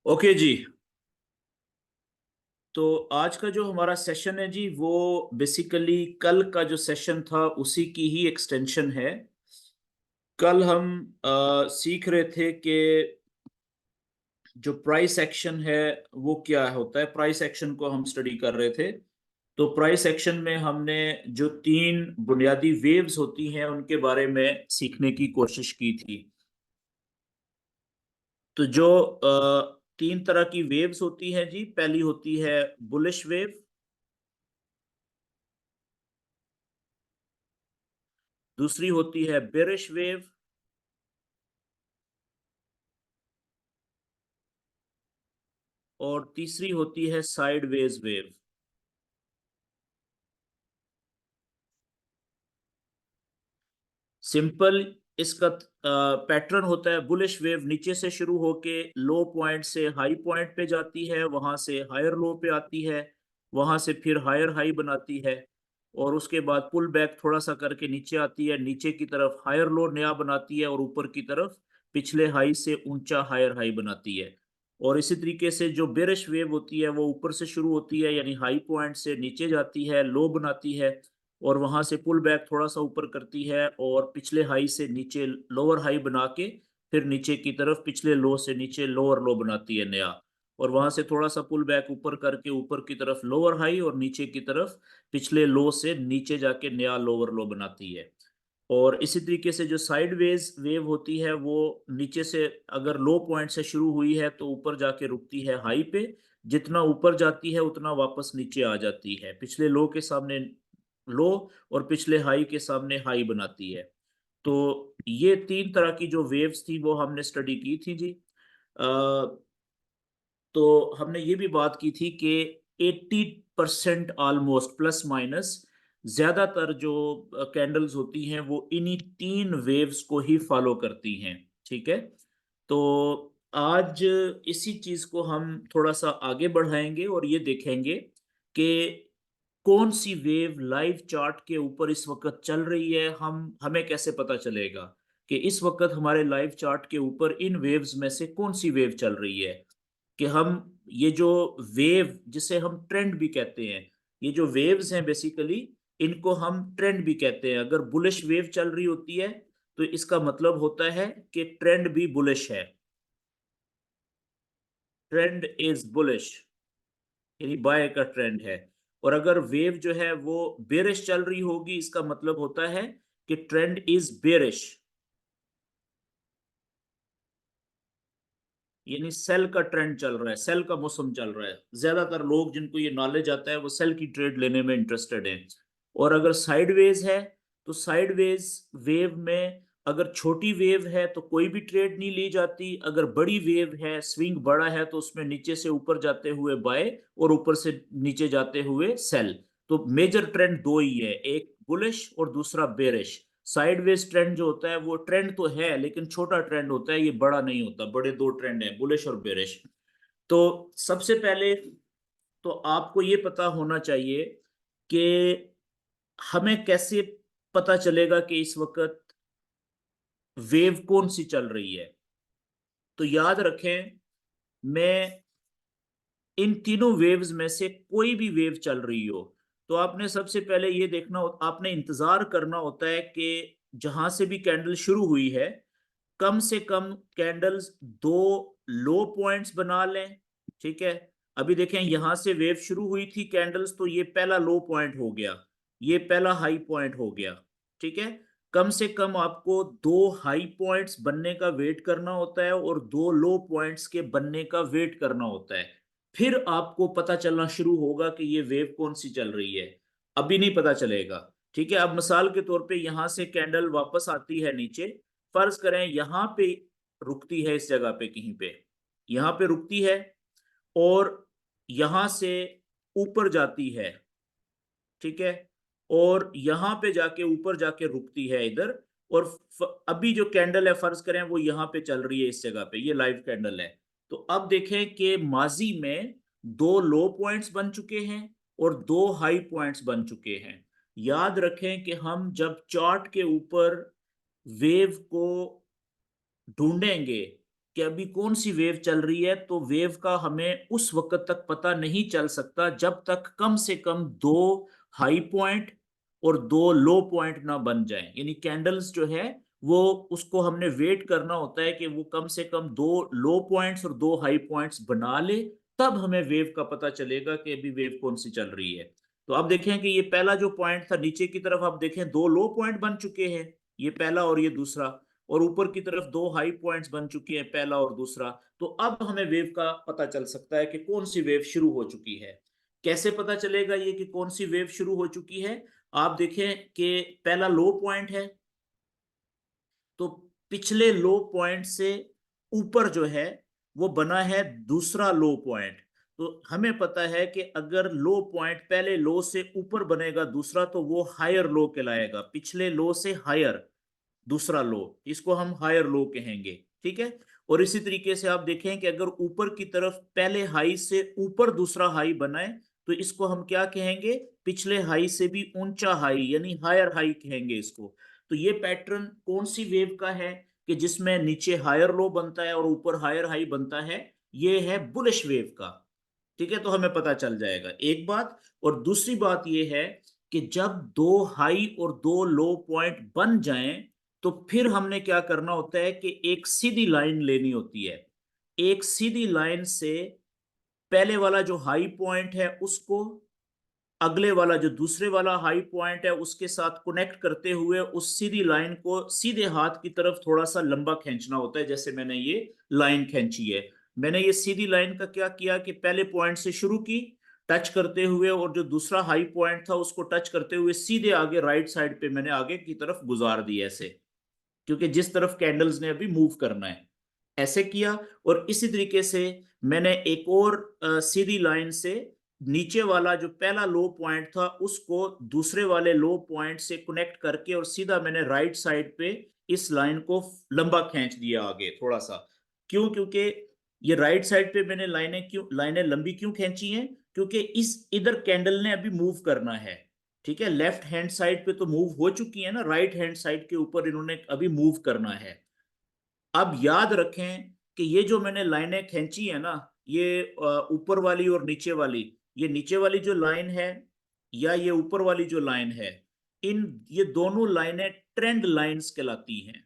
Okay जी। तो आज का जो हमारा सेशन है जी वो बेसिकली कल का जो सेशन था उसी की ही एक्सटेंशन है। कल हम सीख रहे थे कि जो प्राइस एक्शन है वो क्या होता है। प्राइस एक्शन को हम स्टडी कर रहे थे। तो प्राइस एक्शन में हमने जो तीन बुनियादी वेव्स होती हैं उनके बारे में सीखने की कोशिश की थी। तो जो तीन तरह की वेव्स होती हैं जी, पहली होती है बुलिश वेव, दूसरी होती है बेरिश वेव, और तीसरी होती है साइडवेज वेव। सिंपल इसका पैटर्न होता है, बुलिश वेव नीचे से शुरू होके लो पॉइंट से हाई पॉइंट पे जाती है, वहां से हायर लो पे आती है, वहां से फिर हायर हाई बनाती है, और उसके बाद पुल बैक थोड़ा सा करके नीचे आती है, नीचे की तरफ हायर लो नया बनाती है, और ऊपर की तरफ पिछले हाई से ऊंचा हायर हाई बनाती है। और इसी तरीके से जो बेरिश वेव होती है वो ऊपर से शुरू होती है, यानी हाई पॉइंट से नीचे जाती है, लो बनाती है, और वहां से पुल बैक थोड़ा सा ऊपर करती है, और पिछले हाई से नीचे लोअर हाई बना के फिर नीचे की तरफ पिछले लो से नीचे लोअर लो बनाती है नया, और वहां से थोड़ा सा पुल बैक ऊपर करके ऊपर की तरफ लोअर हाई, और नीचे की तरफ पिछले लो से नीचे जाके नया लोअर लो बनाती है। और इसी तरीके से जो साइडवेज वेव होती है वो नीचे से अगर लो पॉइंट से शुरू हुई है तो ऊपर जाके रुकती है हाई पे, जितना ऊपर जाती है उतना वापस नीचे आ जाती है, पिछले लो के सामने लो और पिछले हाई के सामने हाई बनाती है। तो ये तीन तरह की जो वेव्स थी वो हमने स्टडी की थी जी। तो हमने ये भी बात की थी कि 80% ऑलमोस्ट प्लस माइनस ज्यादातर जो कैंडल्स होती हैं वो इन्हीं तीन वेव्स को ही फॉलो करती हैं। ठीक है। तो आज इसी चीज को हम थोड़ा सा आगे बढ़ाएंगे और ये देखेंगे कि कौन सी वेव लाइव चार्ट के ऊपर इस वक्त चल रही है। हम हमें कैसे पता चलेगा कि इस वक्त हमारे लाइव चार्ट के ऊपर इन वेव्स में से कौन सी वेव चल रही है। कि हम ये जो वेव जिसे हम ट्रेंड भी कहते हैं, ये जो वेव्स हैं बेसिकली इनको हम ट्रेंड भी कहते हैं। अगर बुलिश वेव चल रही होती है तो इसका मतलब होता है कि ट्रेंड भी बुलिश है, ट्रेंड इज बुलिश, यानी बाय का ट्रेंड है। और अगर वेव जो है वो बेरिश चल रही होगी इसका मतलब होता है कि ट्रेंड इज बेरिश, यानी सेल का ट्रेंड चल रहा है, सेल का मौसम चल रहा है। ज्यादातर लोग जिनको ये नॉलेज आता है वो सेल की ट्रेड लेने में इंटरेस्टेड हैं। और अगर साइडवेज है तो साइडवेज वेव में अगर छोटी वेव है तो कोई भी ट्रेड नहीं ली जाती, अगर बड़ी वेव है स्विंग बड़ा है तो उसमें नीचे से ऊपर जाते हुए बाय और ऊपर से नीचे जाते हुए सेल। तो मेजर ट्रेंड दो ही है, एक बुलिश और दूसरा बेरिश। साइडवेज ट्रेंड जो होता है वो ट्रेंड तो है लेकिन छोटा ट्रेंड होता है, ये बड़ा नहीं होता। बड़े दो ट्रेंड है, बुलिश और बेरिश। तो सबसे पहले तो आपको ये पता होना चाहिए कि हमें कैसे पता चलेगा कि इस वक्त वेव कौन सी चल रही है। तो याद रखें, मैं इन तीनों वेव्स में से कोई भी वेव चल रही हो तो आपने सबसे पहले ये देखना आपने इंतजार करना होता है कि जहां से भी कैंडल शुरू हुई है कम से कम कैंडल्स दो लो पॉइंट्स बना लें। ठीक है। अभी देखें यहां से वेव शुरू हुई थी कैंडल्स, तो ये पहला लो पॉइंट हो गया, ये पहला हाई पॉइंट हो गया। ठीक है। कम से कम आपको दो हाई पॉइंट्स बनने का वेट करना होता है और दो लो पॉइंट्स के बनने का वेट करना होता है, फिर आपको पता चलना शुरू होगा कि ये वेव कौन सी चल रही है। अभी नहीं पता चलेगा। ठीक है। अब मिसाल के तौर पे यहां से कैंडल वापस आती है नीचे, फर्ज करें यहां पे रुकती है, इस जगह पे कहीं पे यहां पे रुकती है, और यहां से ऊपर जाती है। ठीक है। और यहां पे जाके ऊपर जाके रुकती है इधर, और अभी जो कैंडल है फर्ज करें वो यहां पे चल रही है, इस जगह पे ये लाइव कैंडल है। तो अब देखें कि माजी में दो लो पॉइंट्स बन चुके हैं और दो हाई पॉइंट्स बन चुके हैं। याद रखें कि हम जब चार्ट के ऊपर वेव को ढूंढेंगे कि अभी कौन सी वेव चल रही है, तो वेव का हमें उस वक्त तक पता नहीं चल सकता जब तक कम से कम दो हाई पॉइंट और दो लो पॉइंट ना बन जाएं। यानी कैंडल्स जो है वो, उसको हमने वेट करना होता है कि वो कम से कम दो लो पॉइंट्स और दो हाई पॉइंट्स बना ले, तब हमें वेव का पता चलेगा कि अभी वेव कौन सी चल रही है। तो अब देखें कि ये पहला जो पॉइंट था नीचे की तरफ, आप देखें दो लो पॉइंट बन चुके हैं, ये पहला और ये दूसरा, और ऊपर की तरफ दो हाई पॉइंट्स बन चुके हैं, पहला और दूसरा। तो अब हमें वेव का पता चल सकता है कि कौन सी वेव शुरू हो चुकी है। कैसे पता चलेगा ये कि कौन सी वेव शुरू हो चुकी है? आप देखें कि पहला लो पॉइंट है, तो पिछले लो पॉइंट से ऊपर जो है वो बना है दूसरा लो पॉइंट। तो हमें पता है कि अगर लो पॉइंट पहले लो से ऊपर बनेगा दूसरा, तो वो हायर लो कहलाएगा, पिछले लो से हायर दूसरा लो, इसको हम हायर लो कहेंगे। ठीक है। और इसी तरीके से आप देखें कि अगर ऊपर की तरफ पहले हाई से ऊपर दूसरा हाई बनाए, तो इसको हम क्या कहेंगे? पिछले हाई से भी ऊंचा हाई, यानी हायर हाई कहेंगे इसको। तो ये पैटर्न कौन सी वेव का है कि जिसमें नीचे हायर लो बनता है और ऊपर हायर हाई बनता है? ये है बुलिश वेव का। ठीक है, तो हमें पता चल जाएगा एक बात। और दूसरी बात ये है कि जब दो हाई और दो लो पॉइंट बन जाएं, तो फिर हमने क्या करना होता है कि एक सीधी लाइन लेनी होती है। एक सीधी लाइन से पहले वाला जो हाई पॉइंट है उसको अगले वाला जो दूसरे वाला हाई पॉइंट है उसके साथ कनेक्ट करते हुए उस सीधी लाइन को सीधे हाथ की तरफ थोड़ा सा लंबा खींचना होता है, जैसे मैंने ये लाइन खींची है। मैंने ये सीधी लाइन का क्या किया कि पहले पॉइंट से शुरू की टच करते हुए, और जो दूसरा हाई पॉइंट था उसको टच करते हुए सीधे आगे राइट साइड पे मैंने आगे की तरफ गुजार दी ऐसे, क्योंकि जिस तरफ कैंडल्स ने अभी मूव करना है ऐसे किया। और इसी तरीके से मैंने एक और सीधी लाइन से नीचे वाला जो पहला लो पॉइंट था उसको दूसरे वाले लो पॉइंट से कनेक्ट करके और सीधा मैंने राइट साइड पे इस लाइन को लंबा खींच दिया आगे थोड़ा सा। क्यों? क्योंकि ये राइट साइड पे मैंने लाइनें लंबी क्यों खींची हैं? क्योंकि इस इधर कैंडल ने अभी मूव करना है। ठीक है, लेफ्ट हैंड साइड पे तो मूव हो चुकी है ना, राइट हैंड साइड के ऊपर इन्होंने अभी मूव करना है। अब याद रखें कि ये जो मैंने लाइनें खींची है ना, ये ऊपर वाली और नीचे वाली, ये नीचे वाली जो लाइन है या ये ऊपर वाली जो लाइन है, इन ये दोनों लाइनें ट्रेंड लाइंस कहलाती हैं।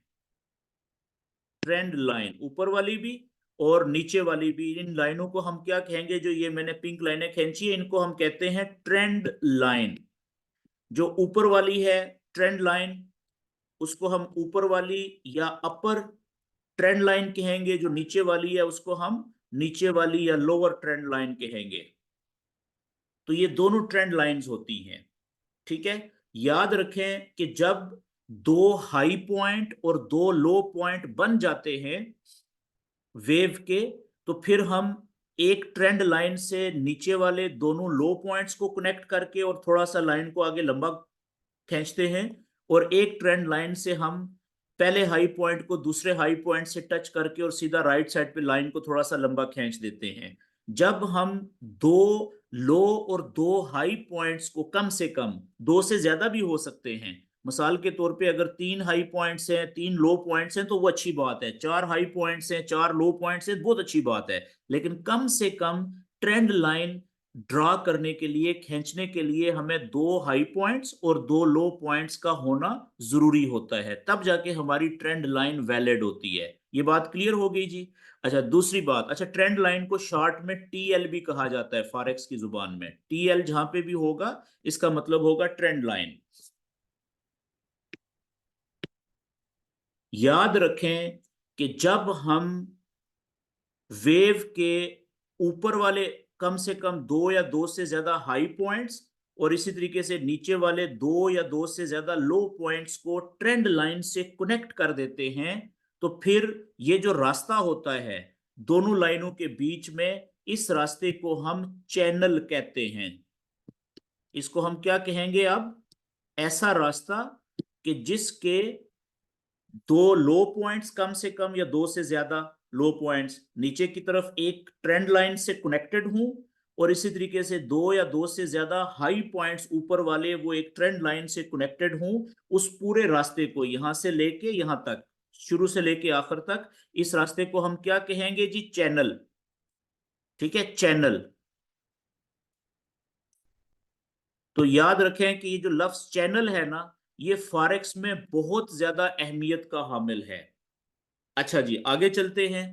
ट्रेंड लाइन ऊपर वाली भी और नीचे वाली भी, इन लाइनों को हम क्या कहेंगे? जो ये मैंने पिंक लाइनें खींची है इनको हम कहते हैं ट्रेंड लाइन। जो ऊपर वाली है ट्रेंड लाइन, उसको हम ऊपर वाली या अपर ट्रेंड लाइन कहेंगे। जो नीचे वाली है उसको हम नीचे वाली या लोअर ट्रेंड लाइन कहेंगे। तो ये दोनों ट्रेंड लाइंस होती हैं। ठीक है, याद रखें कि जब दो हाई पॉइंट और दो लो पॉइंट बन जाते हैं वेव के, तो फिर हम एक ट्रेंड लाइन से नीचे वाले दोनों लो पॉइंट्स को कनेक्ट करके और थोड़ा सा लाइन को आगे लंबा खींचते हैं, और एक ट्रेंड लाइन से हम पहले हाई पॉइंट को दूसरे हाई पॉइंट से टच करके और सीधा राइट साइड पे लाइन को थोड़ा सा लंबा खींच देते हैं। जब हम दो लो और दो हाई पॉइंट्स को, कम से कम दो से ज्यादा भी हो सकते हैं, मिसाल के तौर पे अगर तीन हाई पॉइंट्स हैं तीन लो पॉइंट्स हैं तो वो अच्छी बात है, चार हाई पॉइंट्स हैं चार लो पॉइंट्स हैं बहुत अच्छी बात है, लेकिन कम से कम ट्रेंड लाइन ड्रा करने के लिए, खींचने के लिए हमें दो हाई पॉइंट्स और दो लो पॉइंट्स का होना जरूरी होता है, तब जाके हमारी ट्रेंड लाइन वैलिड होती है। ये बात क्लियर हो गई जी। अच्छा, दूसरी बात, अच्छा ट्रेंड लाइन को शॉर्ट में टीएल भी कहा जाता है फॉरेक्स की जुबान में। टीएल जहां पे भी होगा इसका मतलब होगा ट्रेंड लाइन। याद रखें कि जब हम वेव के ऊपर वाले कम से कम दो या दो से ज्यादा हाई पॉइंट्स और इसी तरीके से नीचे वाले दो या दो से ज्यादा लो पॉइंट्स को ट्रेंड लाइन से कनेक्ट कर देते हैं, तो फिर ये जो रास्ता होता है दोनों लाइनों के बीच में, इस रास्ते को हम चैनल कहते हैं। इसको हम क्या कहेंगे अब? ऐसा रास्ता कि जिसके दो लो पॉइंट्स कम से कम या दो से ज्यादा लो पॉइंट्स नीचे की तरफ एक ट्रेंड लाइन से कनेक्टेड हूं, और इसी तरीके से दो या दो से ज्यादा हाई पॉइंट्स ऊपर वाले वो एक ट्रेंड लाइन से कनेक्टेड हूं। उस पूरे रास्ते को यहां से लेके यहां तक शुरू से लेके आखिर तक, इस रास्ते को हम क्या कहेंगे जी? चैनल। ठीक है, चैनल। तो याद रखें कि ये जो लफ्ज चैनल है ना, ये फॉरेक्स में बहुत ज्यादा अहमियत का हामिल है। अच्छा जी, आगे चलते हैं।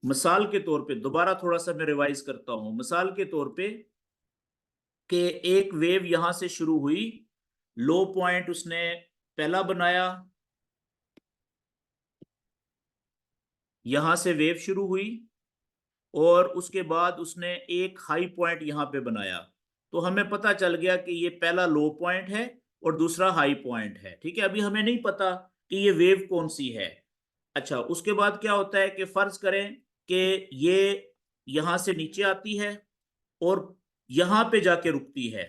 मिसाल के तौर पे दोबारा थोड़ा सा मैं रिवाइज करता हूं। मिसाल के तौर पे कि एक वेव यहां से शुरू हुई, लो पॉइंट उसने पहला बनाया, यहां से वेव शुरू हुई और उसके बाद उसने एक हाई पॉइंट यहां पे बनाया। तो हमें पता चल गया कि ये पहला लो पॉइंट है और दूसरा हाई पॉइंट है। ठीक है, अभी हमें नहीं पता कि ये वेव कौन सी है। अच्छा, उसके बाद क्या होता है कि फर्ज करें कि ये यहां से नीचे आती है और यहां पे जाके रुकती है।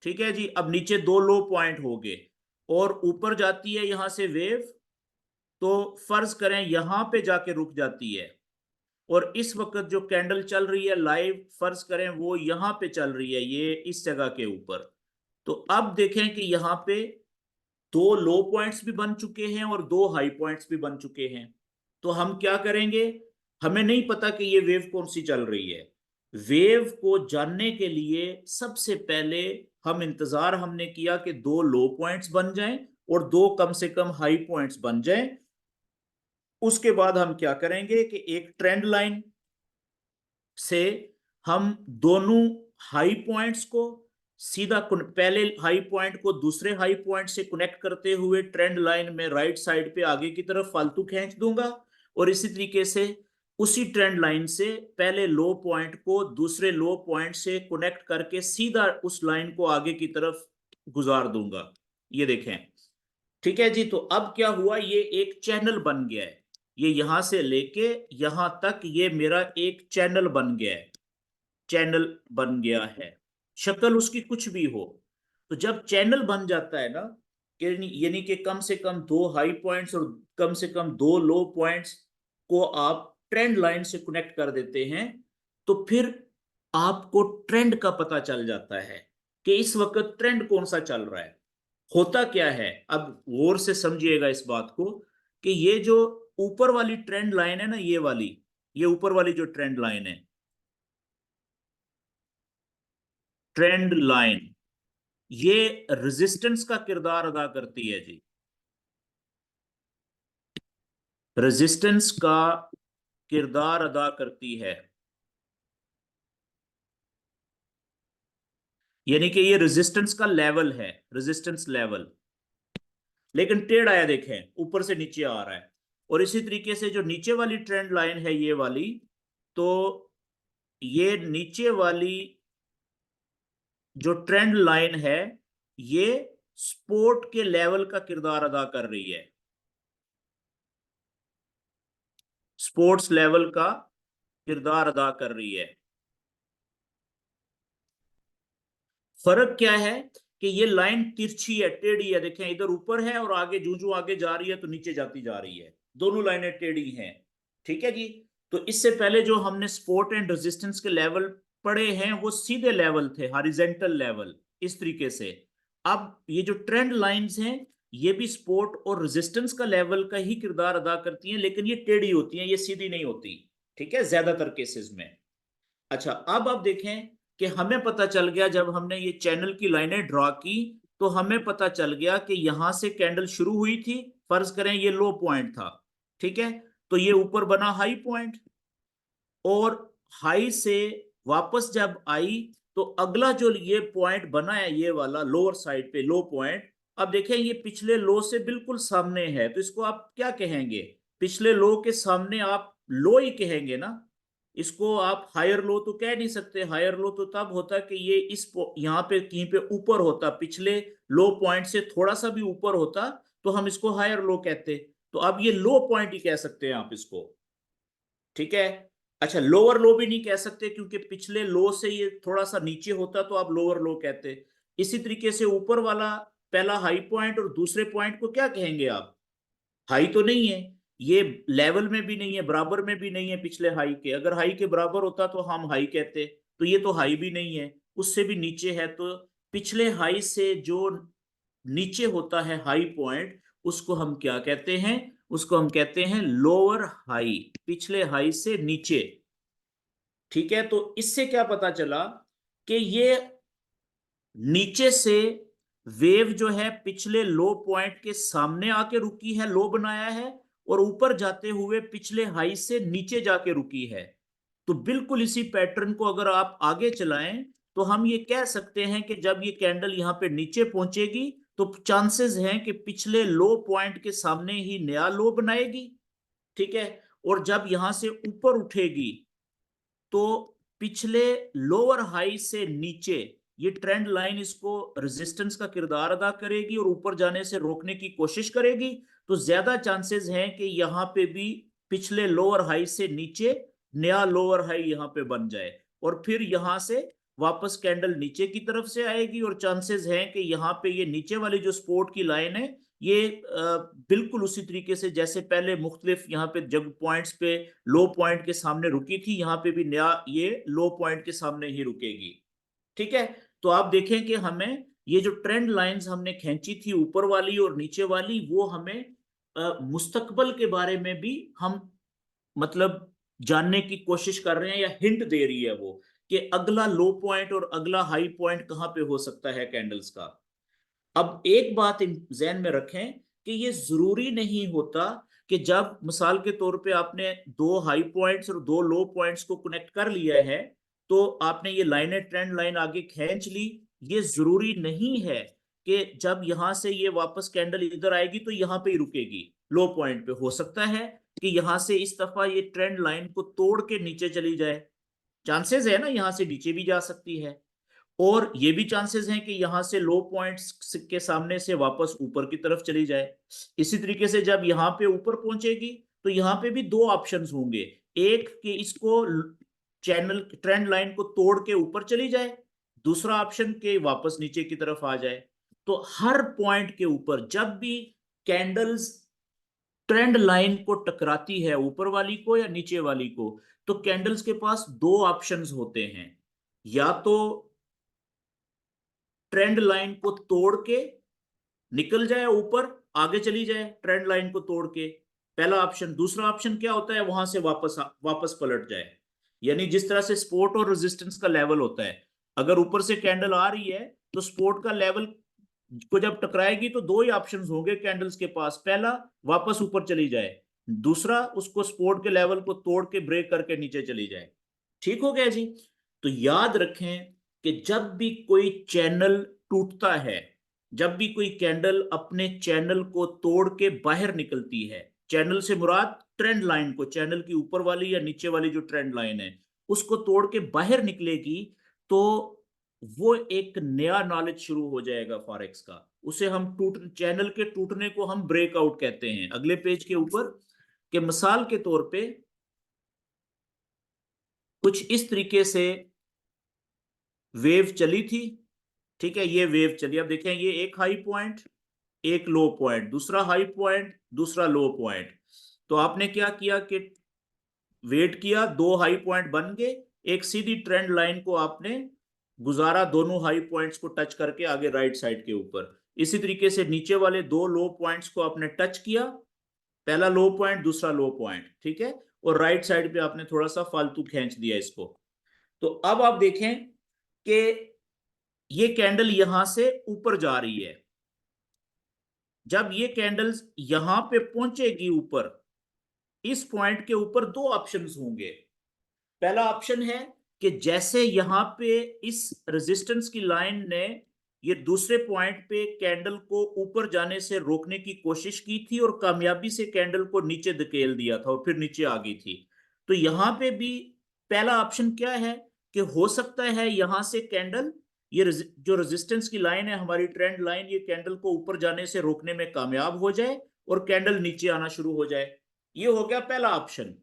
ठीक है जी, अब नीचे दो लो पॉइंट हो गए और ऊपर जाती है यहां से वेव, तो फर्ज करें यहां पे जाके रुक जाती है। और इस वक्त जो कैंडल चल रही है लाइव, फर्ज करें वो यहां पे चल रही है, ये इस जगह के ऊपर। तो अब देखें कि यहां पे दो लो पॉइंट्स भी बन चुके हैं और दो हाई पॉइंट्स भी बन चुके हैं। तो हम क्या करेंगे? हमें नहीं पता कि ये वेव कौन सी चल रही है। वेव को जानने के लिए सबसे पहले हम इंतजार हमने किया कि दो लो पॉइंट्स बन जाएं और दो कम से कम हाई पॉइंट्स बन जाएं। उसके बाद हम क्या करेंगे कि एक ट्रेंड लाइन से हम दोनों हाई पॉइंट्स को सीधा पहले हाई पॉइंट को दूसरे हाई पॉइंट से कनेक्ट करते हुए ट्रेंड लाइन में राइट साइड पे आगे की तरफ फालतू खींच दूंगा। और इसी तरीके से उसी ट्रेंड लाइन से पहले लो पॉइंट को दूसरे लो पॉइंट से कनेक्ट करके सीधा उस लाइन को आगे की तरफ गुजार दूंगा। ये देखें। ठीक है जी, तो अब क्या हुआ? ये एक चैनल बन गया है। ये यहां से लेके यहां तक ये मेरा एक चैनल बन गया है। चैनल बन गया है, शक्ल उसकी कुछ भी हो। तो जब चैनल बन जाता है ना, यानी कि कम से कम दो हाई पॉइंट्स और कम से कम दो लो पॉइंट्स को आप ट्रेंड लाइन से कनेक्ट कर देते हैं, तो फिर आपको ट्रेंड का पता चल जाता है कि इस वक्त ट्रेंड कौन सा चल रहा है। होता क्या है, अब गौर से समझिएगा इस बात को, कि ये जो ऊपर वाली ट्रेंड लाइन है ना, ये वाली, ये ऊपर वाली जो ट्रेंड लाइन है, ट्रेंड लाइन, ये रेजिस्टेंस का किरदार अदा करती है जी। रेजिस्टेंस का किरदार अदा करती है, यानी कि ये रेजिस्टेंस का लेवल है, रेजिस्टेंस लेवल। लेकिन टेढ़ आया देखें, ऊपर से नीचे आ रहा है। और इसी तरीके से जो नीचे वाली ट्रेंड लाइन है ये वाली, तो ये नीचे वाली जो ट्रेंड लाइन है, ये स्पोर्ट के लेवल का किरदार अदा कर रही है, स्पोर्ट्स लेवल का किरदार अदा कर रही है। फर्क क्या है कि ये लाइन तिरछी है, टेढ़ी है। देखें, इधर ऊपर है और आगे जू जू आगे जा रही है तो नीचे जाती जा रही है। दोनों लाइनें टेढ़ी हैं। ठीक है जी। तो इससे पहले जो हमने सपोर्ट एंड रेजिस्टेंस के लेवल पढ़े हैं वो सीधे लेवल थे, हॉरिजॉन्टल लेवल, इस तरीके से। अब ये जो ट्रेंड लाइंस हैं, ये भी सपोर्ट और रेजिस्टेंस का लेवल का ही किरदार अदा करती हैं, लेकिन ये टेढ़ी होती हैं, ये सीधी नहीं होती। ठीक है, ज्यादातर केसेस में। अच्छा, अब आप देखें कि हमें पता चल गया, जब हमने ये चैनल की लाइनें ड्रॉ की, तो हमें पता चल गया कि यहां से कैंडल शुरू हुई थी, फर्ज करें ये लो पॉइंट था। ठीक है, तो ये ऊपर बना हाई पॉइंट, और हाई से वापस जब आई तो अगला जो ये पॉइंट बना है, ये वाला लोअर साइड पे लो पॉइंट, अब देखें ये पिछले लो से बिल्कुल सामने है, तो इसको आप क्या कहेंगे? पिछले लो के सामने आप लो ही कहेंगे ना। इसको आप हायर लो तो कह नहीं सकते। हायर लो तो तब होता कि ये यहाँ पे कहीं पे ऊपर होता, पिछले लो पॉइंट से थोड़ा सा भी ऊपर होता, तो हम इसको हायर लो कहते। तो अब ये लो पॉइंट ही कह सकते हैं आप इसको। ठीक है। अच्छा, लोअर लो भी नहीं कह सकते क्योंकि पिछले लो से ये थोड़ा सा नीचे होता तो आप लोअर लो कहते। इसी तरीके से ऊपर वाला पहला हाई पॉइंट और दूसरे पॉइंट को क्या कहेंगे आप? हाई तो नहीं है, ये लेवल में भी नहीं है, बराबर में भी नहीं है पिछले हाई के। अगर हाई के बराबर होता तो हम हाई कहते, तो ये तो हाई भी नहीं है, उससे भी नीचे है। तो पिछले हाई से जो नीचे होता है हाई पॉइंट, उसको हम क्या कहते हैं? उसको हम कहते हैं लोअर हाई, पिछले हाई से नीचे। ठीक है, तो इससे क्या पता चला कि ये नीचे से वेव जो है पिछले लो पॉइंट के सामने आके रुकी है, लो बनाया है, और ऊपर जाते हुए पिछले हाई से नीचे जाके रुकी है। तो बिल्कुल इसी पैटर्न को अगर आप आगे चलाएं तो हम ये कह सकते हैं कि जब ये कैंडल यहां पे नीचे पहुंचेगी तो चांसेस हैं कि पिछले लो पॉइंट के सामने ही नया लो बनाएगी। ठीक है, और जब यहां से ऊपर उठेगी तो पिछले लोअर हाई से नीचे ये ट्रेंड लाइन इसको रेजिस्टेंस का किरदार अदा करेगी और ऊपर जाने से रोकने की कोशिश करेगी। तो ज्यादा चांसेस हैं कि यहां पे भी पिछले लोअर हाई से नीचे नया लोअर हाई यहां पे बन जाए, और फिर यहां से वापस कैंडल नीचे की तरफ से आएगी, और चांसेस हैं कि यहाँ पे ये नीचे वाली जो सपोर्ट की लाइन है ये बिल्कुल उसी तरीके से जैसे पहले मुख्तलिफ यहाँ पे जब पॉइंट्स पे लो पॉइंट के सामने रुकी थी, यहाँ पे भी नया ये लो पॉइंट के सामने ही रुकेगी। ठीक है, तो आप देखें कि हमें ये जो ट्रेंड लाइंस हमने खींची थी ऊपर वाली और नीचे वाली, वो हमें मुस्तकबल के बारे में भी हम मतलब जानने की कोशिश कर रहे हैं, या हिंट दे रही है वो कि अगला लो पॉइंट और अगला हाई पॉइंट कहां पे हो सकता है कैंडल्स का। अब एक बात ज़हन में रखें कि ये जरूरी नहीं होता कि जब मिसाल के तौर पे आपने दो हाई पॉइंट्स और दो लो पॉइंट्स को कनेक्ट कर लिया है तो आपने ये लाइनें ट्रेंड लाइन आगे खींच ली, ये जरूरी नहीं है कि जब यहां से ये वापस कैंडल इधर आएगी तो यहां पे ही रुकेगी। लो पॉइंट पे हो सकता है कि यहां से इस दफा ये ट्रेंड लाइन को तोड़ के नीचे चली जाए, चांसेस है ना, यहां से नीचे भी जा सकती है। और ये भी चांसेस हैं कि यहां से लो पॉइंट्स के सामने से वापस ऊपर की तरफ चली जाए। इसी तरीके से जब यहां पे ऊपर पहुंचेगी तो यहां पे भी दो ऑप्शंस होंगे, एक कि इसको चैनल ट्रेंड लाइन को तोड़ के ऊपर चली जाए, दूसरा ऑप्शन के वापस नीचे की तरफ आ जाए। तो हर पॉइंट के ऊपर जब भी कैंडल्स ट्रेंड लाइन को टकराती है, ऊपर वाली को या नीचे वाली को, तो कैंडल्स के पास दो ऑप्शंस होते हैं, या तो ट्रेंड लाइन को तोड़ के निकल जाए ऊपर, आगे चली जाए ट्रेंड लाइन को तोड़ के, पहला ऑप्शन। दूसरा ऑप्शन क्या होता है, वहां से वापस पलट जाए। यानी जिस तरह से सपोर्ट और रेजिस्टेंस का लेवल होता है, अगर ऊपर से कैंडल आ रही है तो सपोर्ट का लेवल को जब टकराएगी तो दो ही ऑप्शंस होंगे कैंडल्स के पास, पहला वापस ऊपर चली जाए, दूसरा उसको सपोर्ट के लेवल को तोड़ के ब्रेक करके नीचे चली जाए। ठीक हो गया जी। तो याद रखें कि जब भी कोई चैनल टूटता है, जब भी कोई कैंडल अपने चैनल को तोड़ के बाहर निकलती है, चैनल से मुराद ट्रेंड लाइन को, चैनल की ऊपर वाली या नीचे वाली जो ट्रेंड लाइन है उसको तोड़ के बाहर निकलेगी, तो वो एक नया नॉलेज शुरू हो जाएगा फॉरेक्स का। उसे हम चैनल के टूटने को हम ब्रेकआउट कहते हैं। अगले पेज के ऊपर के मिसाल के तौर पे कुछ इस तरीके से वेव चली थी। ठीक है, ये वेव चली, अब देखें ये एक हाई पॉइंट, एक लो पॉइंट, दूसरा हाई पॉइंट, दूसरा लो पॉइंट। तो आपने क्या किया कि वेट किया, दो हाई पॉइंट बन गए, एक सीधी ट्रेंड लाइन को आपने गुजारा दोनों हाई पॉइंट्स को टच करके आगे राइट साइड के ऊपर। इसी तरीके से नीचे वाले दो लो पॉइंट्स को आपने टच किया, पहला लो पॉइंट दूसरा लो पॉइंट, ठीक है, और राइट साइड पे आपने थोड़ा सा फालतू खींच दिया इसको। तो अब आप देखें कि ये कैंडल यहां से ऊपर जा रही है, जब ये कैंडल्स यहां पे पहुंचेगी ऊपर, इस पॉइंट के ऊपर दो ऑप्शंस होंगे। पहला ऑप्शन है कि जैसे यहां पे इस रेजिस्टेंस की लाइन ने ये दूसरे पॉइंट पे कैंडल को ऊपर जाने से रोकने की कोशिश की थी और कामयाबी से कैंडल को नीचे धकेल दिया था और फिर नीचे आ गई थी। तो यहां पे भी पहला ऑप्शन क्या है कि हो सकता है यहां से कैंडल ये जो रेजिस्टेंस की लाइन है हमारी ट्रेंड लाइन, ये कैंडल को ऊपर जाने से रोकने में कामयाब हो जाए और कैंडल नीचे आना शुरू हो जाए। ये हो गया पहला ऑप्शन,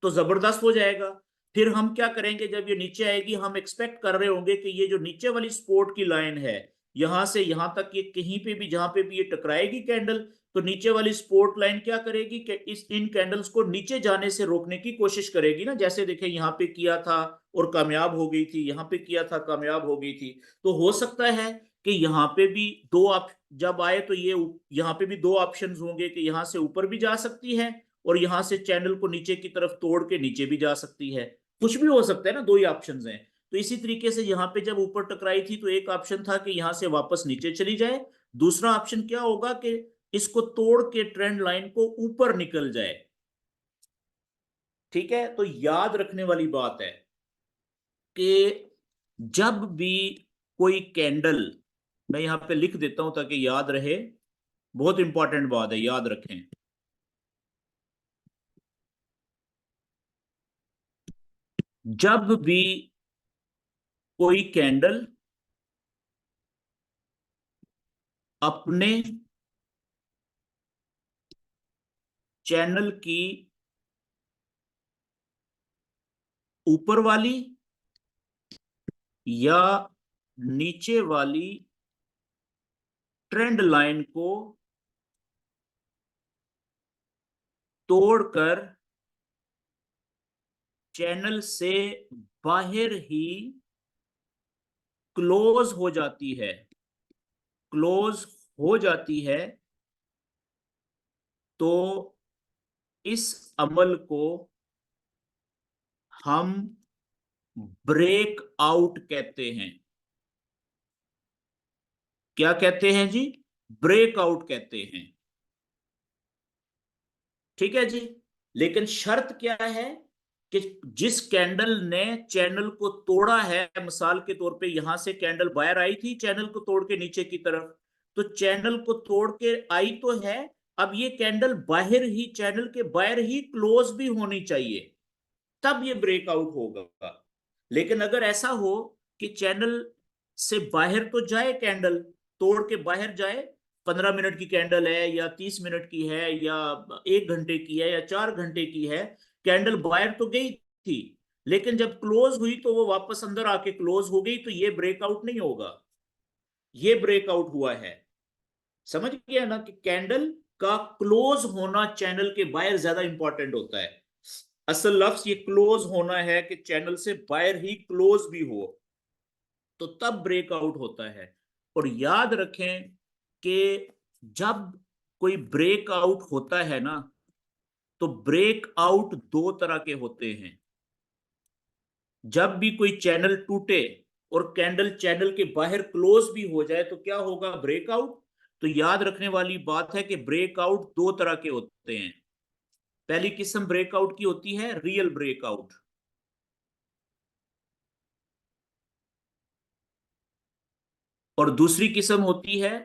तो जबरदस्त हो जाएगा। फिर हम क्या करेंगे, जब ये नीचे आएगी हम एक्सपेक्ट कर रहे होंगे कि ये जो नीचे वाली सपोर्ट की लाइन है यहां से यहां तक, ये कहीं पे भी जहां पे भी ये टकराएगी कैंडल, तो नीचे वाली सपोर्ट लाइन क्या करेगी कि इन कैंडल्स को नीचे जाने से रोकने की कोशिश करेगी ना, जैसे देखें यहाँ पे किया था और कामयाब हो गई थी, यहाँ पे किया था कामयाब हो गई थी। तो हो सकता है कि यहाँ पे भी दो आप जब आए तो ये यहाँ पे भी दो ऑप्शंस होंगे कि यहाँ से ऊपर भी जा सकती है और यहाँ से चैनल को नीचे की तरफ तोड़ के नीचे भी जा सकती है, कुछ भी हो सकता है ना, दो ही ऑप्शंस हैं। तो इसी तरीके से यहाँ पे जब ऊपर टकराई थी तो एक ऑप्शन था कि यहाँ से वापस नीचे चली जाए, दूसरा ऑप्शन क्या होगा कि इसको तोड़ के ट्रेंड लाइन को ऊपर निकल जाए। ठीक है, तो याद रखने वाली बात है कि जब भी कोई कैंडल, मैं यहां पे लिख देता हूं ताकि याद रहे, बहुत इंपॉर्टेंट बात है, याद रखें। जब भी कोई कैंडल अपने चैनल की ऊपर वाली या नीचे वाली ट्रेंड लाइन को तोड़कर चैनल से बाहर ही क्लोज हो जाती है, क्लोज हो जाती है, तो इस अमल को हम ब्रेक आउट कहते हैं। क्या कहते हैं जी? ब्रेक आउट कहते हैं। ठीक है जी, लेकिन शर्त क्या है कि जिस कैंडल ने चैनल को तोड़ा है, मिसाल के तौर पे यहां से कैंडल बाहर आई थी चैनल को तोड़ के नीचे की तरफ, तो चैनल को तोड़ के आई तो है, अब ये कैंडल बाहर ही, चैनल के बाहर ही क्लोज भी होनी चाहिए, तब ये ब्रेकआउट होगा। लेकिन अगर ऐसा हो कि चैनल से बाहर तो जाए कैंडल, तोड़ के बाहर जाए, 15 मिनट की कैंडल है या 30 मिनट की है या 1 घंटे की है या 4 घंटे की है, कैंडल बाहर तो गई थी, लेकिन जब क्लोज हुई तो वो वापस अंदर आके क्लोज हो गई, तो ये ब्रेकआउट नहीं होगा, ये ब्रेकआउट हुआ है। समझ गया ना कि कैंडल का क्लोज होना चैनल के बाहर ज्यादा इंपॉर्टेंट होता है। असल लफ्ज ये क्लोज होना है कि चैनल से बाहर ही क्लोज भी हो, तो तब ब्रेकआउट होता है। और याद रखें कि जब कोई ब्रेकआउट होता है ना, तो ब्रेकआउट दो तरह के होते हैं। जब भी कोई चैनल टूटे और कैंडल चैनल के बाहर क्लोज भी हो जाए तो क्या होगा? ब्रेकआउट। तो याद रखने वाली बात है कि ब्रेकआउट दो तरह के होते हैं। पहली किस्म ब्रेकआउट की होती है रियल ब्रेकआउट, और दूसरी किस्म होती है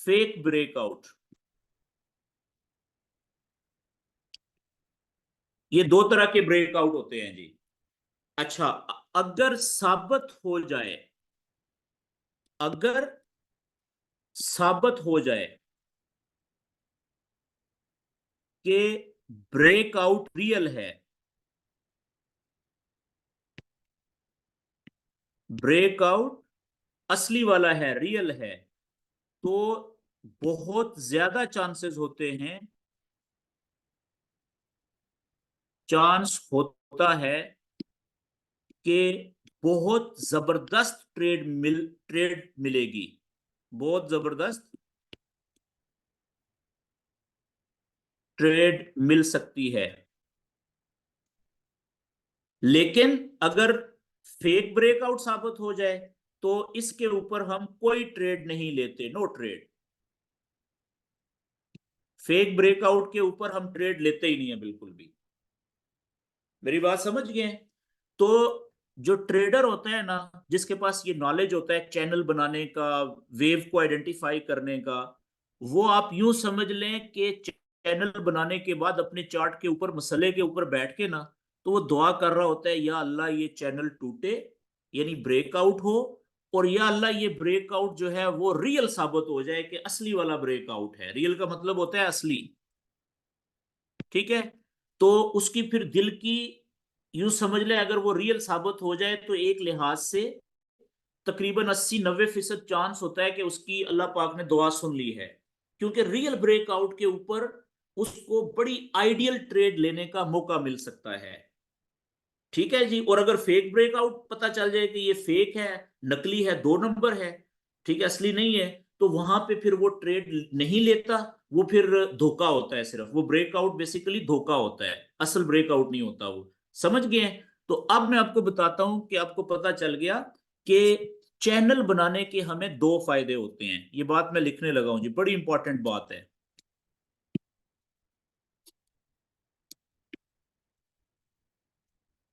फेक ब्रेकआउट। ये दो तरह के ब्रेकआउट होते हैं जी। अच्छा, अगर साबित हो जाए, अगर साबित हो जाए कि ब्रेकआउट रियल है, ब्रेकआउट असली वाला है, रियल है, तो बहुत ज्यादा चांसेस होते हैं, चांस होता है कि बहुत जबरदस्त ट्रेड मिलेगी, बहुत जबरदस्त ट्रेड मिल सकती है। लेकिन अगर फेक ब्रेकआउट साबित हो जाए तो इसके ऊपर हम कोई ट्रेड नहीं लेते, नो ट्रेड। फेक ब्रेकआउट के ऊपर हम ट्रेड लेते ही नहीं है बिल्कुल भी। मेरी बात समझ गए? तो जो ट्रेडर होता है ना, जिसके पास ये नॉलेज होता है चैनल बनाने का, वेव को आइडेंटिफाई करने का, वो आप यूं समझ लें कि चैनल बनाने के बाद अपने चार्ट के ऊपर, मसले के ऊपर बैठ के ना, तो वो दुआ कर रहा होता है, या अल्लाह ये चैनल टूटे, यानी ब्रेकआउट हो, और या अल्लाह ये ब्रेकआउट जो है वो रियल साबित हो जाए कि असली वाला ब्रेकआउट है। रियल का मतलब होता है असली। ठीक है, तो उसकी फिर दिल की, यूं समझ ले, अगर वो रियल साबित हो जाए तो एक लिहाज से तकरीबन 80-90% चांस होता है कि उसकी अल्लाह पाक ने दुआ सुन ली है, क्योंकि रियल ब्रेकआउट के ऊपर उसको बड़ी आइडियल ट्रेड लेने का मौका मिल सकता है। ठीक है जी, और अगर फेक ब्रेकआउट पता चल जाए कि ये फेक है, नकली है, 2 नंबर है, ठीक है, असली नहीं है, तो वहां पे फिर वो ट्रेड नहीं लेता, वो फिर धोखा होता है, सिर्फ वो ब्रेकआउट बेसिकली धोखा होता है, असल ब्रेकआउट नहीं होता वो। समझ गए हैं? तो अब मैं आपको बताता हूं कि आपको पता चल गया कि चैनल बनाने के हमें 2 फायदे होते हैं। ये बात मैं लिखने लगा हूं जी, बड़ी इंपॉर्टेंट बात है।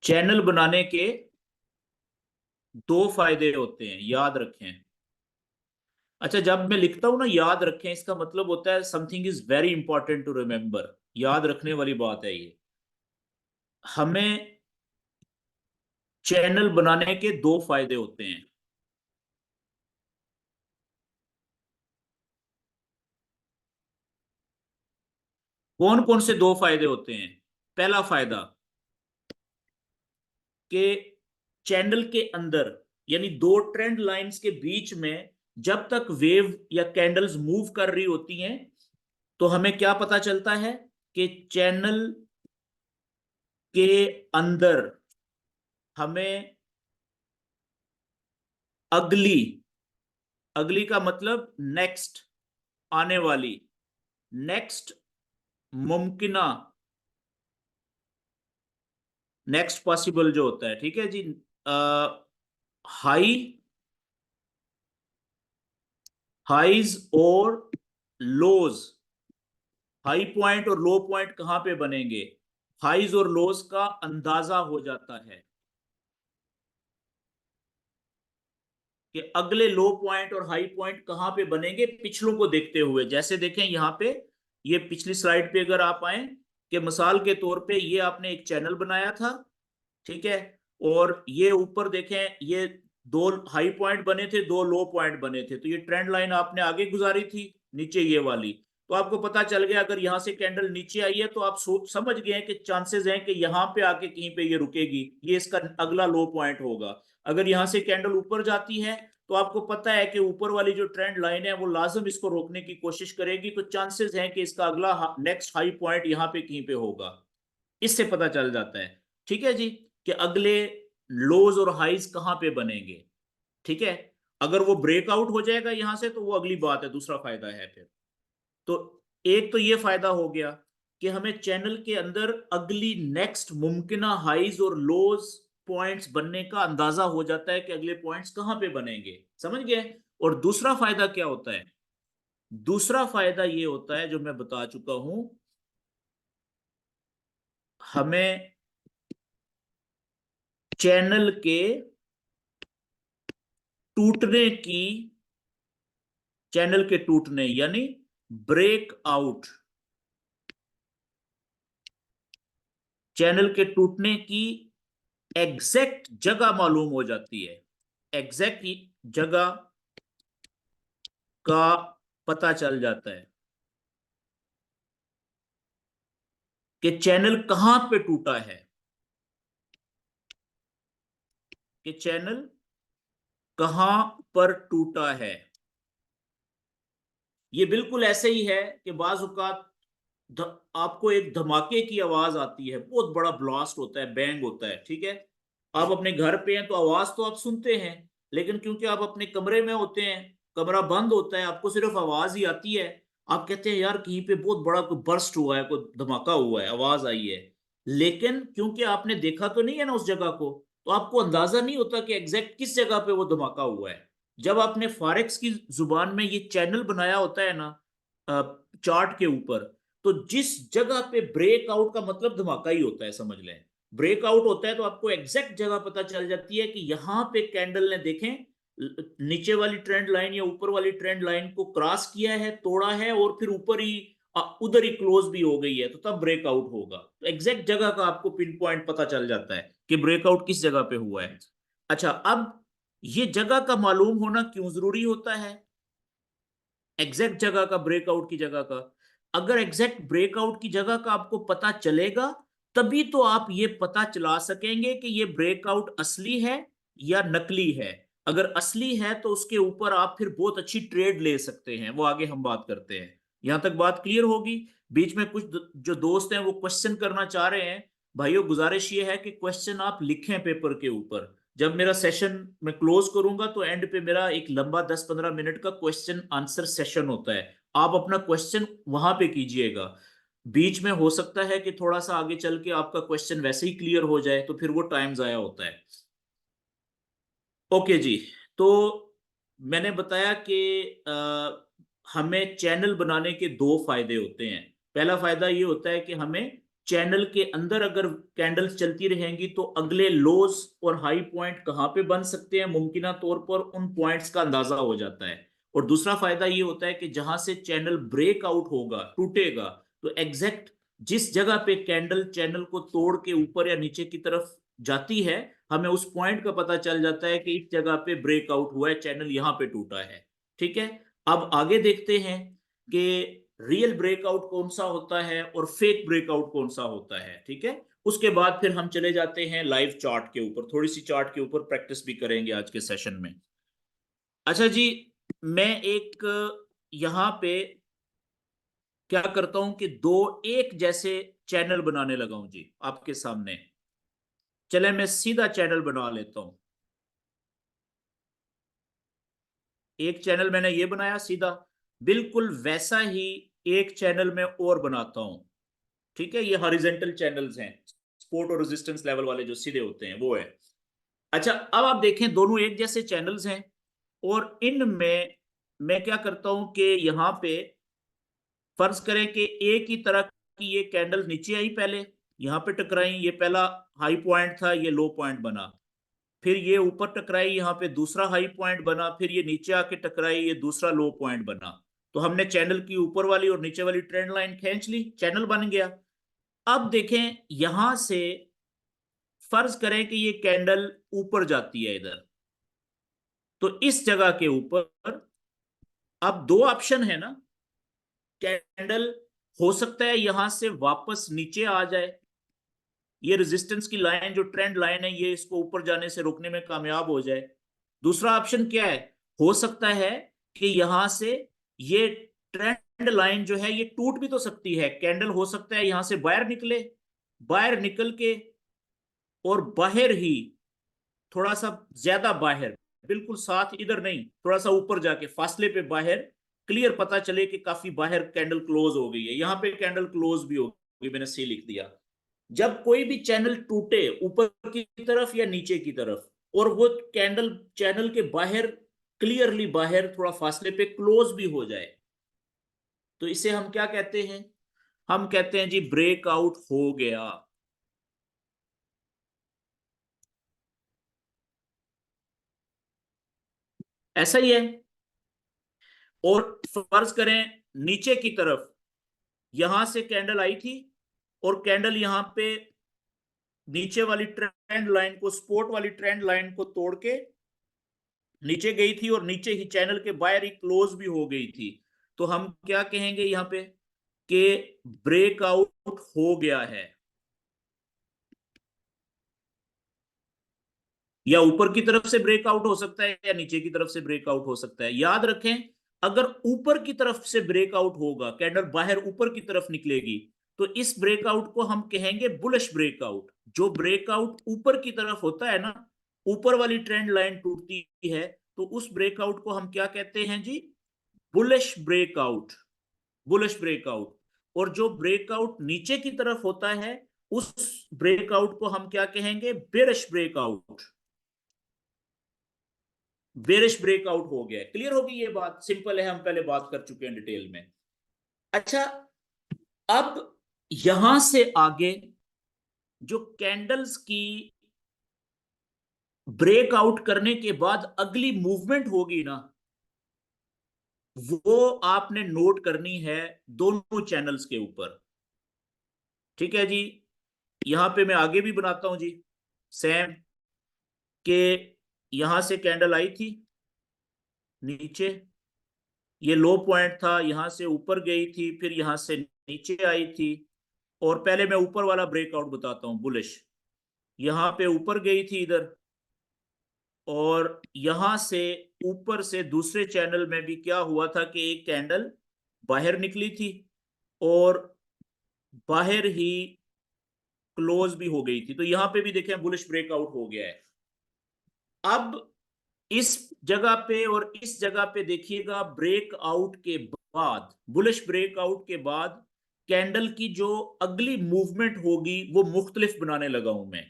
चैनल बनाने के 2 फायदे होते हैं, याद रखें। अच्छा, जब मैं लिखता हूं ना याद रखें, इसका मतलब होता है something is very important to remember, याद रखने वाली बात है ये। हमें चैनल बनाने के 2 फायदे होते हैं। कौन कौन से 2 फायदे होते हैं? पहला फायदा कि चैनल के अंदर, यानी 2 ट्रेंड लाइंस के बीच में, जब तक वेव या कैंडल्स मूव कर रही होती हैं, तो हमें क्या पता चलता है कि चैनल के अंदर हमें अगली, अगली का मतलब नेक्स्ट, आने वाली, नेक्स्ट मुमकिना, नेक्स्ट पॉसिबल जो होता है, ठीक है जी, हाई, हाइज और लोज, हाई पॉइंट और लो पॉइंट कहां पे बनेंगे, हाइज और लोज का अंदाजा हो जाता है कि अगले लो पॉइंट और हाई पॉइंट कहां पे बनेंगे, पिछलों को देखते हुए। जैसे देखें यहां पे, ये पिछली स्लाइड पे अगर आप आए, कि मिसाल के तौर पे ये आपने एक चैनल बनाया था, ठीक है, और ये ऊपर देखें, ये 2 हाई पॉइंट बने थे, 2 लो पॉइंट बने थे, तो ये ट्रेंड लाइन आपने आगे गुजारी थी, नीचे ये वाली। तो आपको पता चल गया अगर यहां से कैंडल नीचे आई है, तो आप सोच समझ गए हैं कि चांसेस हैं कि यहां पे आके कहीं पे ये रुकेगी, ये इसका अगला लो पॉइंट होगा। अगर यहां से कैंडल ऊपर जाती है, तो आपको पता है कि ऊपर वाली जो ट्रेंड लाइन है वो लाजम इसको रोकने की कोशिश करेगी, तो चांसेस हैं कि इसका अगला नेक्स्ट हाई पॉइंट यहाँ पे कहीं पे होगा। इससे पता चल जाता है, ठीक है जी, कि अगले लोज और हाइज कहां पे बनेंगे, ठीक है। अगर वो ब्रेकआउट हो जाएगा यहां से, तो वो अगली बात है, दूसरा फायदा है फिर। तो एक तो ये फायदा हो गया कि हमें चैनल के अंदर अगली नेक्स्ट मुमकिना हाइज और लोज पॉइंट्स बनने का अंदाजा हो जाता है कि अगले पॉइंट्स कहां पे बनेंगे, समझ गए। और दूसरा फायदा क्या होता है? दूसरा फायदा ये होता है जो मैं बता चुका हूं, हमें चैनल के टूटने की, चैनल के टूटने यानी ब्रेक आउट, चैनल के टूटने की एग्जैक्ट जगह मालूम हो जाती है, एग्जैक्ट जगह का पता चल जाता है कि चैनल कहां पे टूटा है, कि चैनल कहां पर टूटा है। ये बिल्कुल ऐसे ही है कि बाज औकात आपको एक धमाके की आवाज आती है, बहुत बड़ा ब्लास्ट होता है, बैंग होता है, ठीक है, आप अपने घर पे हैं तो आवाज तो आप सुनते हैं, लेकिन क्योंकि आप अपने कमरे में होते हैं, कमरा बंद होता है, आपको सिर्फ आवाज ही आती है। आप कहते हैं यार कहीं पे बहुत बड़ा कोई बर्स्ट हुआ है, कोई धमाका हुआ है, आवाज आई है, लेकिन क्योंकि आपने देखा तो नहीं है ना उस जगह को, तो आपको अंदाजा नहीं होता कि एग्जैक्ट किस जगह पे वो धमाका हुआ है। जब आपने फॉरेक्स की जुबान में ये चैनल बनाया होता है ना चार्ट के ऊपर, तो जिस जगह पे ब्रेकआउट का मतलब धमाका ही होता है, समझ लें, ब्रेकआउट होता है तो आपको एग्जैक्ट जगह पता चल जाती है कि यहां पे कैंडल ने देखें नीचे वाली ट्रेंड लाइन या ऊपर वाली ट्रेंड लाइन को क्रॉस किया है, तोड़ा है, और फिर ऊपर ही उधर ही क्लोज भी हो गई है, तो तब ब्रेकआउट होगा। तो एग्जैक्ट जगह का आपको पिन पॉइंट पता चल जाता है कि ब्रेकआउट किस जगह पे हुआ है। अच्छा, अब ये जगह का मालूम होना क्यों जरूरी होता है, एग्जैक्ट जगह का, ब्रेकआउट की जगह का? अगर एग्जैक्ट ब्रेकआउट की जगह का आपको पता चलेगा, तभी तो आप ये पता चला सकेंगे कि ये ब्रेकआउट असली है या नकली है। अगर असली है तो उसके ऊपर आप फिर बहुत अच्छी ट्रेड ले सकते हैं, वो आगे हम बात करते हैं। यहां तक बात क्लियर होगी? बीच में कुछ जो दोस्त हैं वो क्वेश्चन करना चाह रहे हैं, भाइयों गुजारिश ये है कि क्वेश्चन आप लिखें पेपर के ऊपर, जब मेरा सेशन मैं क्लोज करूंगा तो एंड पे मेरा एक लंबा 10-15 मिनट का क्वेश्चन आंसर सेशन होता है। आप अपना क्वेश्चन वहां पे कीजिएगा। बीच में हो सकता है कि थोड़ा सा आगे चल के आपका क्वेश्चन वैसे ही क्लियर हो जाए, तो फिर वो टाइम जाया होता है। ओके जी। तो मैंने बताया कि हमें चैनल बनाने के दो फायदे होते हैं। पहला फायदा ये होता है कि हमें चैनल के अंदर अगर कैंडल्स चलती रहेंगी तो अगले लोज और हाई पॉइंट कहाँ पे बन सकते हैं, मुमकिना तौर पर उन पॉइंट्स का अंदाजा हो जाता है। और दूसरा फायदा ये होता है कि जहां से चैनल ब्रेक आउट होगा, टूटेगा, तो एग्जैक्ट जिस जगह पे कैंडल चैनल को तोड़ के ऊपर या नीचे की तरफ जाती है, हमें उस पॉइंट का पता चल जाता है कि इस जगह पे ब्रेकआउट हुआ है, चैनल यहां पे टूटा है। ठीक है। अब आगे देखते हैं कि रियल ब्रेकआउट कौन सा होता है और फेक ब्रेकआउट कौन सा होता है। ठीक है। उसके बाद फिर हम चले जाते हैं लाइव चार्ट के ऊपर, थोड़ी सी चार्ट के ऊपर प्रैक्टिस भी करेंगे आज के सेशन में। अच्छा जी, मैं एक यहां पे क्या करता हूं कि दो एक जैसे चैनल बनाने लगा हूं जी आपके सामने। चले मैं सीधा चैनल बना लेता हूं। एक चैनल मैंने ये बनाया सीधा, बिल्कुल वैसा ही एक चैनल में और बनाता हूं। ठीक है, ये हॉरिजेंटल चैनल्स हैं, सपोर्ट और रेजिस्टेंस लेवल वाले जो सीधे होते हैं वो है। अच्छा, अब आप देखें दोनों एक जैसे चैनल्स हैं, और इनमें मैं क्या करता हूं कि यहां पे फर्ज करें कि एक ही तरह की ये कैंडल नीचे आई, पहले यहां पे टकराई, ये पहला हाई पॉइंट था, ये लो पॉइंट बना। फिर ये ऊपर टकराई, यहाँ पे दूसरा हाई पॉइंट बना, फिर ये नीचे आके टकराई, ये दूसरा लो पॉइंट बना। तो हमने चैनल की ऊपर वाली और नीचे वाली ट्रेंड लाइन खींच ली, चैनल बन गया। अब देखें यहां से फर्ज करें कि ये कैंडल ऊपर जाती है इधर, तो इस जगह के ऊपर अब दो ऑप्शन है ना। कैंडल हो सकता है यहां से वापस नीचे आ जाए, ये रेजिस्टेंस की लाइन जो ट्रेंड लाइन है ये इसको ऊपर जाने से रोकने में कामयाब हो जाए। दूसरा ऑप्शन क्या है, हो सकता है कि यहां से ये ट्रेंड लाइन जो है ये टूट भी तो सकती है, कैंडल हो सकता है यहां से बाहर निकले, बाहर निकल के और बाहर ही थोड़ा सा ज्यादा बाहर, बिल्कुल साथ इधर नहीं, थोड़ा सा ऊपर जाके फासले पे बाहर क्लियर पता चले कि काफी बाहर कैंडल क्लोज हो गई है, यहां पे कैंडल क्लोज भी हो गई, मैंने सी लिख दिया। जब कोई भी चैनल टूटे ऊपर की तरफ या नीचे की तरफ, और वो कैंडल चैनल के बाहर क्लियरली बाहर थोड़ा फासले पे क्लोज भी हो जाए, तो इसे हम क्या कहते हैं, हम कहते हैं जी ब्रेकआउट हो गया। ऐसा ही है। और फर्ज करें नीचे की तरफ यहां से कैंडल आई थी, और कैंडल यहां पे नीचे वाली ट्रेंड लाइन को, सपोर्ट वाली ट्रेंड लाइन को तोड़ के नीचे गई थी, और नीचे ही चैनल के बाहर ही क्लोज भी हो गई थी। तो हम क्या कहेंगे यहां पे कि ब्रेकआउट हो गया है, या ऊपर की तरफ से ब्रेकआउट हो सकता है या नीचे की तरफ से ब्रेकआउट हो सकता है। याद रखें, अगर ऊपर की तरफ से ब्रेकआउट होगा, कैंडल बाहर ऊपर की तरफ निकलेगी, तो इस ब्रेकआउट को हम कहेंगे बुलिश ब्रेकआउट। जो ब्रेकआउट ऊपर की तरफ होता है ना, ऊपर वाली ट्रेंड लाइन टूटती है, तो उस ब्रेकआउट को हम क्या कहते हैं जी, बुलिश ब्रेकआउट। Bullish breakout. और जो ब्रेकआउट नीचे की तरफ होता है, उस ब्रेकआउट को हम क्या कहेंगे, बेरिश ब्रेकआउट। बेरिश ब्रेकआउट हो गया है। क्लियर होगी ये बात, सिंपल है, हम पहले बात कर चुके हैं डिटेल में। अच्छा, अब यहां से आगे जो कैंडल्स की ब्रेकआउट करने के बाद अगली मूवमेंट होगी ना, वो आपने नोट करनी है दोनों चैनल्स के ऊपर। ठीक है जी। यहां पे मैं आगे भी बनाता हूं जी, सेम के यहां से कैंडल आई थी नीचे, ये लो पॉइंट था, यहां से ऊपर गई थी, फिर यहां से नीचे आई थी। और पहले मैं ऊपर वाला ब्रेकआउट बताता हूं, बुलिश। यहां पे ऊपर गई थी इधर, और यहां से ऊपर से दूसरे चैनल में भी क्या हुआ था कि एक कैंडल बाहर निकली थी, और बाहर ही क्लोज भी हो गई थी। तो यहां पे भी देखें बुलिश ब्रेकआउट हो गया है। अब इस जगह पे और इस जगह पे देखिएगा, ब्रेकआउट के बाद, बुलिश ब्रेकआउट के बाद कैंडल की जो अगली मूवमेंट होगी वो मुख्तलिफ बनाने लगा हूं मैं।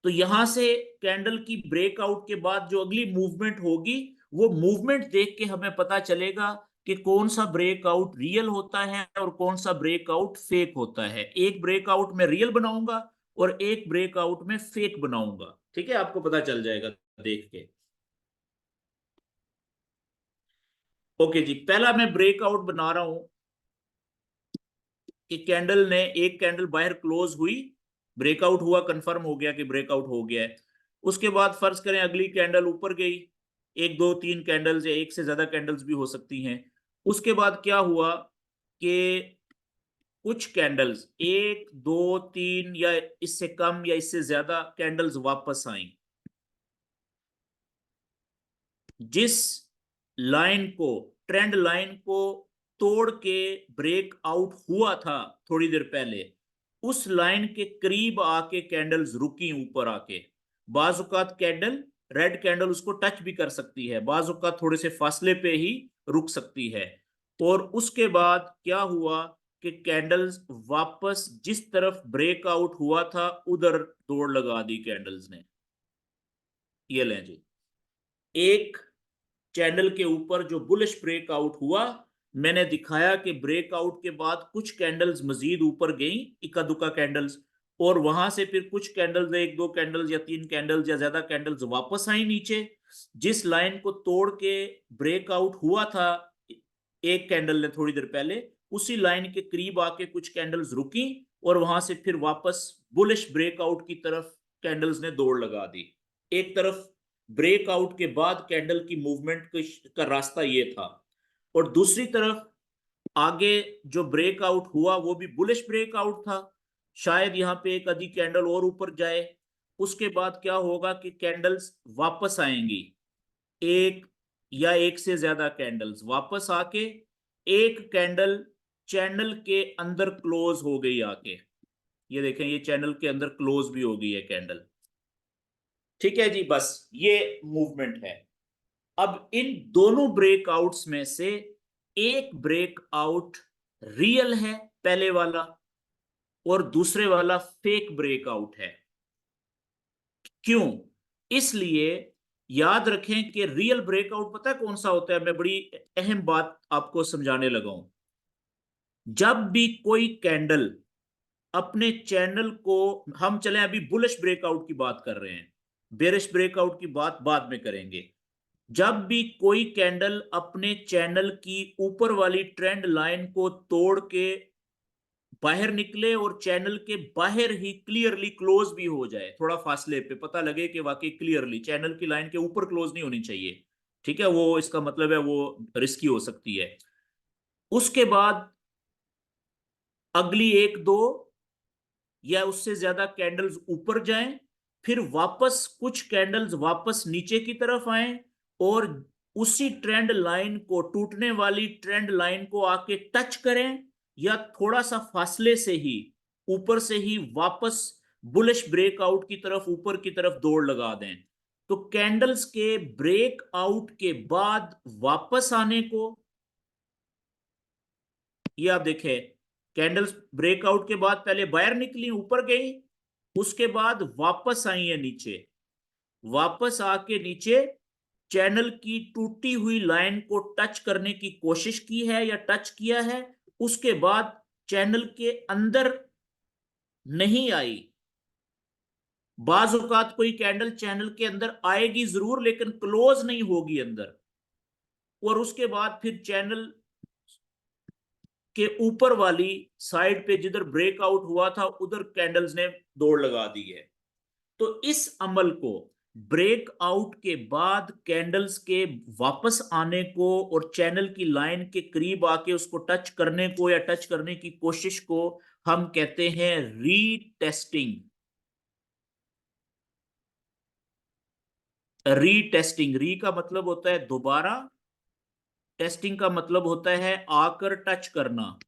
तो यहां से कैंडल की ब्रेकआउट के बाद जो अगली मूवमेंट होगी, वो मूवमेंट देख के हमें पता चलेगा कि कौन सा ब्रेकआउट रियल होता है और कौन सा ब्रेकआउट फेक होता है। एक ब्रेकआउट में रियल बनाऊंगा और एक ब्रेकआउट में फेक बनाऊंगा। ठीक है, आपको पता चल जाएगा देख के। ओके जी, पहला मैं ब्रेकआउट बना रहा हूं कि कैंडल ने, एक कैंडल बाहर क्लोज हुई, ब्रेकआउट हुआ, कंफर्म हो गया कि ब्रेकआउट हो गया है। उसके बाद फर्ज करें अगली कैंडल ऊपर गई, एक दो तीन कैंडल्स या एक से ज्यादा कैंडल्स भी हो सकती हैं। उसके बाद क्या हुआ कि कुछ कैंडल्स, एक दो तीन या इससे कम या इससे ज्यादा कैंडल्स वापस आई। जिस लाइन को, ट्रेंड लाइन को तोड़ के ब्रेक आउट हुआ था थोड़ी देर पहले, उस लाइन के करीब आके कैंडल्स रुकी ऊपर आके। बाजुकात कैंडल, रेड कैंडल उसको टच भी कर सकती है, बाजुकात थोड़े से फासले पे ही रुक सकती है। और उसके बाद क्या हुआ कि कैंडल्स वापस जिस तरफ ब्रेकआउट हुआ था उधर दौड़ लगा दी कैंडल्स ने। ये लें जी, एक चैनल के ऊपर जो बुलिश ब्रेकआउट हुआ, मैंने दिखाया कि ब्रेकआउट के बाद कुछ कैंडल्स मजीद ऊपर गई, इक्का दुक्का कैंडल्स, और वहां से फिर कुछ कैंडल्स, एक दो कैंडल्स या तीन कैंडल्स या ज्यादा कैंडल्स वापस आई नीचे। जिस लाइन को तोड़ के ब्रेकआउट हुआ था एक कैंडल ने थोड़ी देर पहले, उसी लाइन के करीब आके कुछ कैंडल्स रुकी और वहां से फिर वापस बुलिश ब्रेकआउट की तरफ कैंडल्स ने दौड़ लगा दी। एक तरफ ब्रेकआउट के बाद कैंडल की मूवमेंट का रास्ता ये था, और दूसरी तरफ आगे जो ब्रेकआउट हुआ वो भी बुलिश ब्रेकआउट था। शायद यहाँ पे एक आधी कैंडल और ऊपर जाए। उसके बाद क्या होगा कि कैंडल्स वापस आएंगी, एक या एक से ज्यादा कैंडल्स वापस आके एक कैंडल चैनल के अंदर क्लोज हो गई आके। ये देखें, ये चैनल के अंदर क्लोज भी हो गई है कैंडल। ठीक है जी, बस ये मूवमेंट है। अब इन दोनों ब्रेकआउट्स में से एक ब्रेकआउट रियल है, पहले वाला, और दूसरे वाला फेक ब्रेकआउट है। क्यों? इसलिए याद रखें कि रियल ब्रेकआउट पता है कौन सा होता है। मैं बड़ी अहम बात आपको समझाने लगा हूं। जब भी कोई कैंडल अपने चैनल को, हम चले अभी बुलिश ब्रेकआउट की बात कर रहे हैं, बेरिश ब्रेकआउट की बात बाद में करेंगे। जब भी कोई कैंडल अपने चैनल की ऊपर वाली ट्रेंड लाइन को तोड़ के बाहर निकले और चैनल के बाहर ही क्लियरली क्लोज भी हो जाए, थोड़ा फासले पे पता लगे कि वाकई क्लियरली चैनल की लाइन के ऊपर क्लोज नहीं होनी चाहिए, ठीक है, वो इसका मतलब है वो रिस्की हो सकती है। उसके बाद अगली एक दो या उससे ज्यादा कैंडल्स ऊपर जाएं, फिर वापस कुछ कैंडल्स वापस नीचे की तरफ आए और उसी ट्रेंड लाइन को, टूटने वाली ट्रेंड लाइन को आके टच करें, या थोड़ा सा फासले से ही ऊपर से ही वापस बुलिश ब्रेकआउट की तरफ, ऊपर की तरफ दौड़ लगा दें। तो कैंडल्स के ब्रेकआउट के बाद वापस आने को, ये आप देखें, कैंडल्स ब्रेकआउट के बाद पहले बाहर निकली, ऊपर गई, उसके बाद वापस आई है नीचे, वापस आके नीचे चैनल की टूटी हुई लाइन को टच करने की कोशिश की है या टच किया है। उसके बाद चैनल के अंदर नहीं आई। बाज औकात कोई कैंडल चैनल के अंदर आएगी जरूर लेकिन क्लोज नहीं होगी अंदर, और उसके बाद फिर चैनल के ऊपर वाली साइड पे जिधर ब्रेकआउट हुआ था उधर कैंडल्स ने दौड़ लगा दी है। तो इस अमल को, ब्रेकआउट के बाद कैंडल्स के वापस आने को और चैनल की लाइन के करीब आके उसको टच करने को या टच करने की कोशिश को, हम कहते हैं रीटेस्टिंग। रीटेस्टिंग, री का मतलब होता है दोबारा, टेस्टिंग का मतलब होता है आकर टच करना।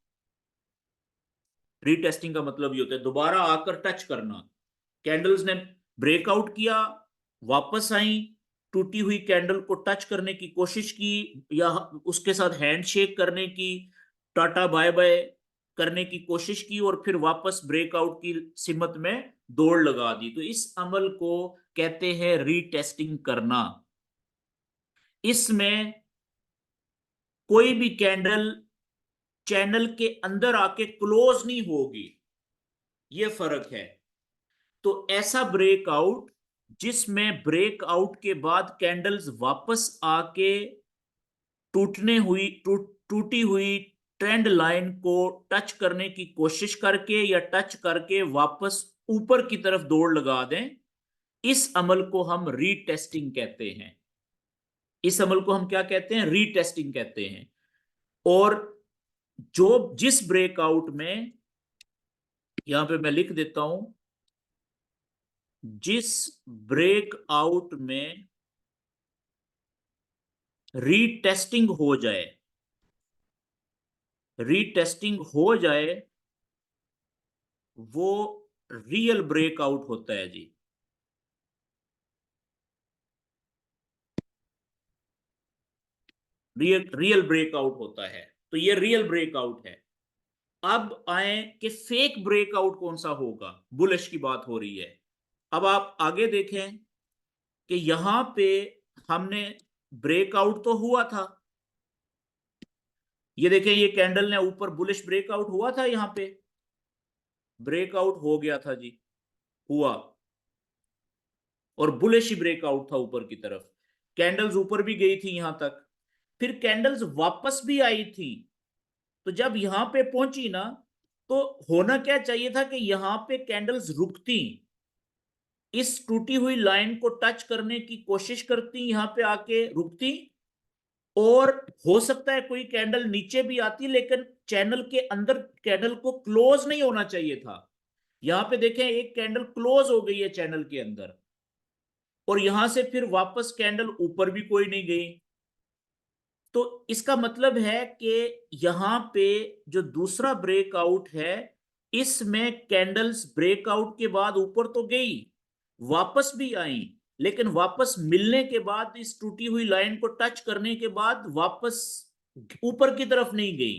रीटेस्टिंग का मतलब ये होता है दोबारा आकर टच करना। कैंडल्स ने ब्रेकआउट किया, वापस आई, टूटी हुई कैंडल को टच करने की कोशिश की या उसके साथ हैंडशेक करने की, टाटा बाय बाय करने की कोशिश की और फिर वापस ब्रेकआउट की सिमत में दौड़ लगा दी, तो इस अमल को कहते हैं रीटेस्टिंग करना। इसमें कोई भी कैंडल चैनल के अंदर आके क्लोज नहीं होगी, ये फर्क है। तो ऐसा ब्रेकआउट जिसमें ब्रेकआउट के बाद कैंडल्स वापस आके टूटी हुई ट्रेंड लाइन को टच करने की कोशिश करके या टच करके वापस ऊपर की तरफ दौड़ लगा दें, इस अमल को हम रीटेस्टिंग कहते हैं। इस अमल को हम क्या कहते हैं? रीटेस्टिंग कहते हैं। और जिस ब्रेकआउट में, यहां पे मैं लिख देता हूं, जिस ब्रेकआउट में रीटेस्टिंग हो जाए, रीटेस्टिंग हो जाए, वो रियल ब्रेकआउट होता है जी। रियल ब्रेकआउट होता है, तो ये रियल ब्रेकआउट है। अब आए कि फेक ब्रेकआउट कौन सा होगा, बुलिश की बात हो रही है। अब आप आगे देखें कि यहां पे हमने ब्रेकआउट तो हुआ था, ये देखें ये कैंडल ने ऊपर बुलिश ब्रेकआउट हुआ था, यहां पे ब्रेकआउट हो गया था जी, हुआ, और बुलिश ही ब्रेकआउट था ऊपर की तरफ, कैंडल्स ऊपर भी गई थी यहां तक, फिर कैंडल्स वापस भी आई थी। तो जब यहां पे पहुंची ना, तो होना क्या चाहिए था कि यहां पे कैंडल्स रुकती, इस टूटी हुई लाइन को टच करने की कोशिश करती, यहां पे आके रुकती, और हो सकता है कोई कैंडल नीचे भी आती, लेकिन चैनल के अंदर कैंडल को क्लोज नहीं होना चाहिए था। यहां पे देखें एक कैंडल क्लोज हो गई है चैनल के अंदर, और यहां से फिर वापस कैंडल ऊपर भी कोई नहीं गई। तो इसका मतलब है कि यहां पे जो दूसरा ब्रेकआउट है, इसमें कैंडल्स ब्रेकआउट के बाद ऊपर तो गई, वापस भी आई, लेकिन वापस मिलने के बाद, इस टूटी हुई लाइन को टच करने के बाद वापस ऊपर की तरफ नहीं गई,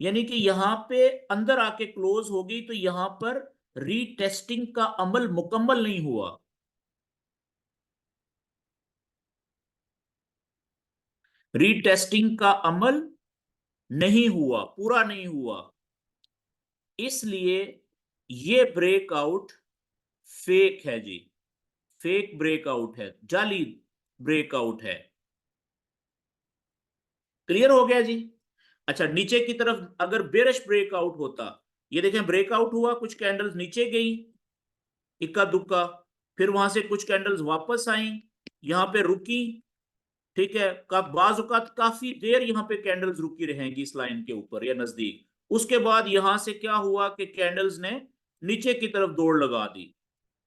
यानी कि यहां पे अंदर आके क्लोज हो गई। तो यहां पर रीटेस्टिंग का अमल मुकम्मल नहीं हुआ। रीटेस्टिंग का अमल नहीं हुआ, पूरा नहीं हुआ, इसलिए ये ब्रेकआउट फेक है जी, फेक ब्रेकआउट है, जाली ब्रेकआउट है। क्लियर हो गया जी? अच्छा, नीचे की तरफ अगर बेरिश ब्रेकआउट होता, ये देखें ब्रेकआउट हुआ, कुछ कैंडल्स नीचे गई इक्का दुक्का, फिर वहां से कुछ कैंडल्स वापस आई, यहां पे रुकी, ठीक है, बाज औकात काफी देर यहाँ पे कैंडल्स रुकी रहेंगी इस लाइन के ऊपर या नजदीक। उसके बाद यहां से क्या हुआ कि कैंडल्स ने नीचे की तरफ दौड़ लगा दी।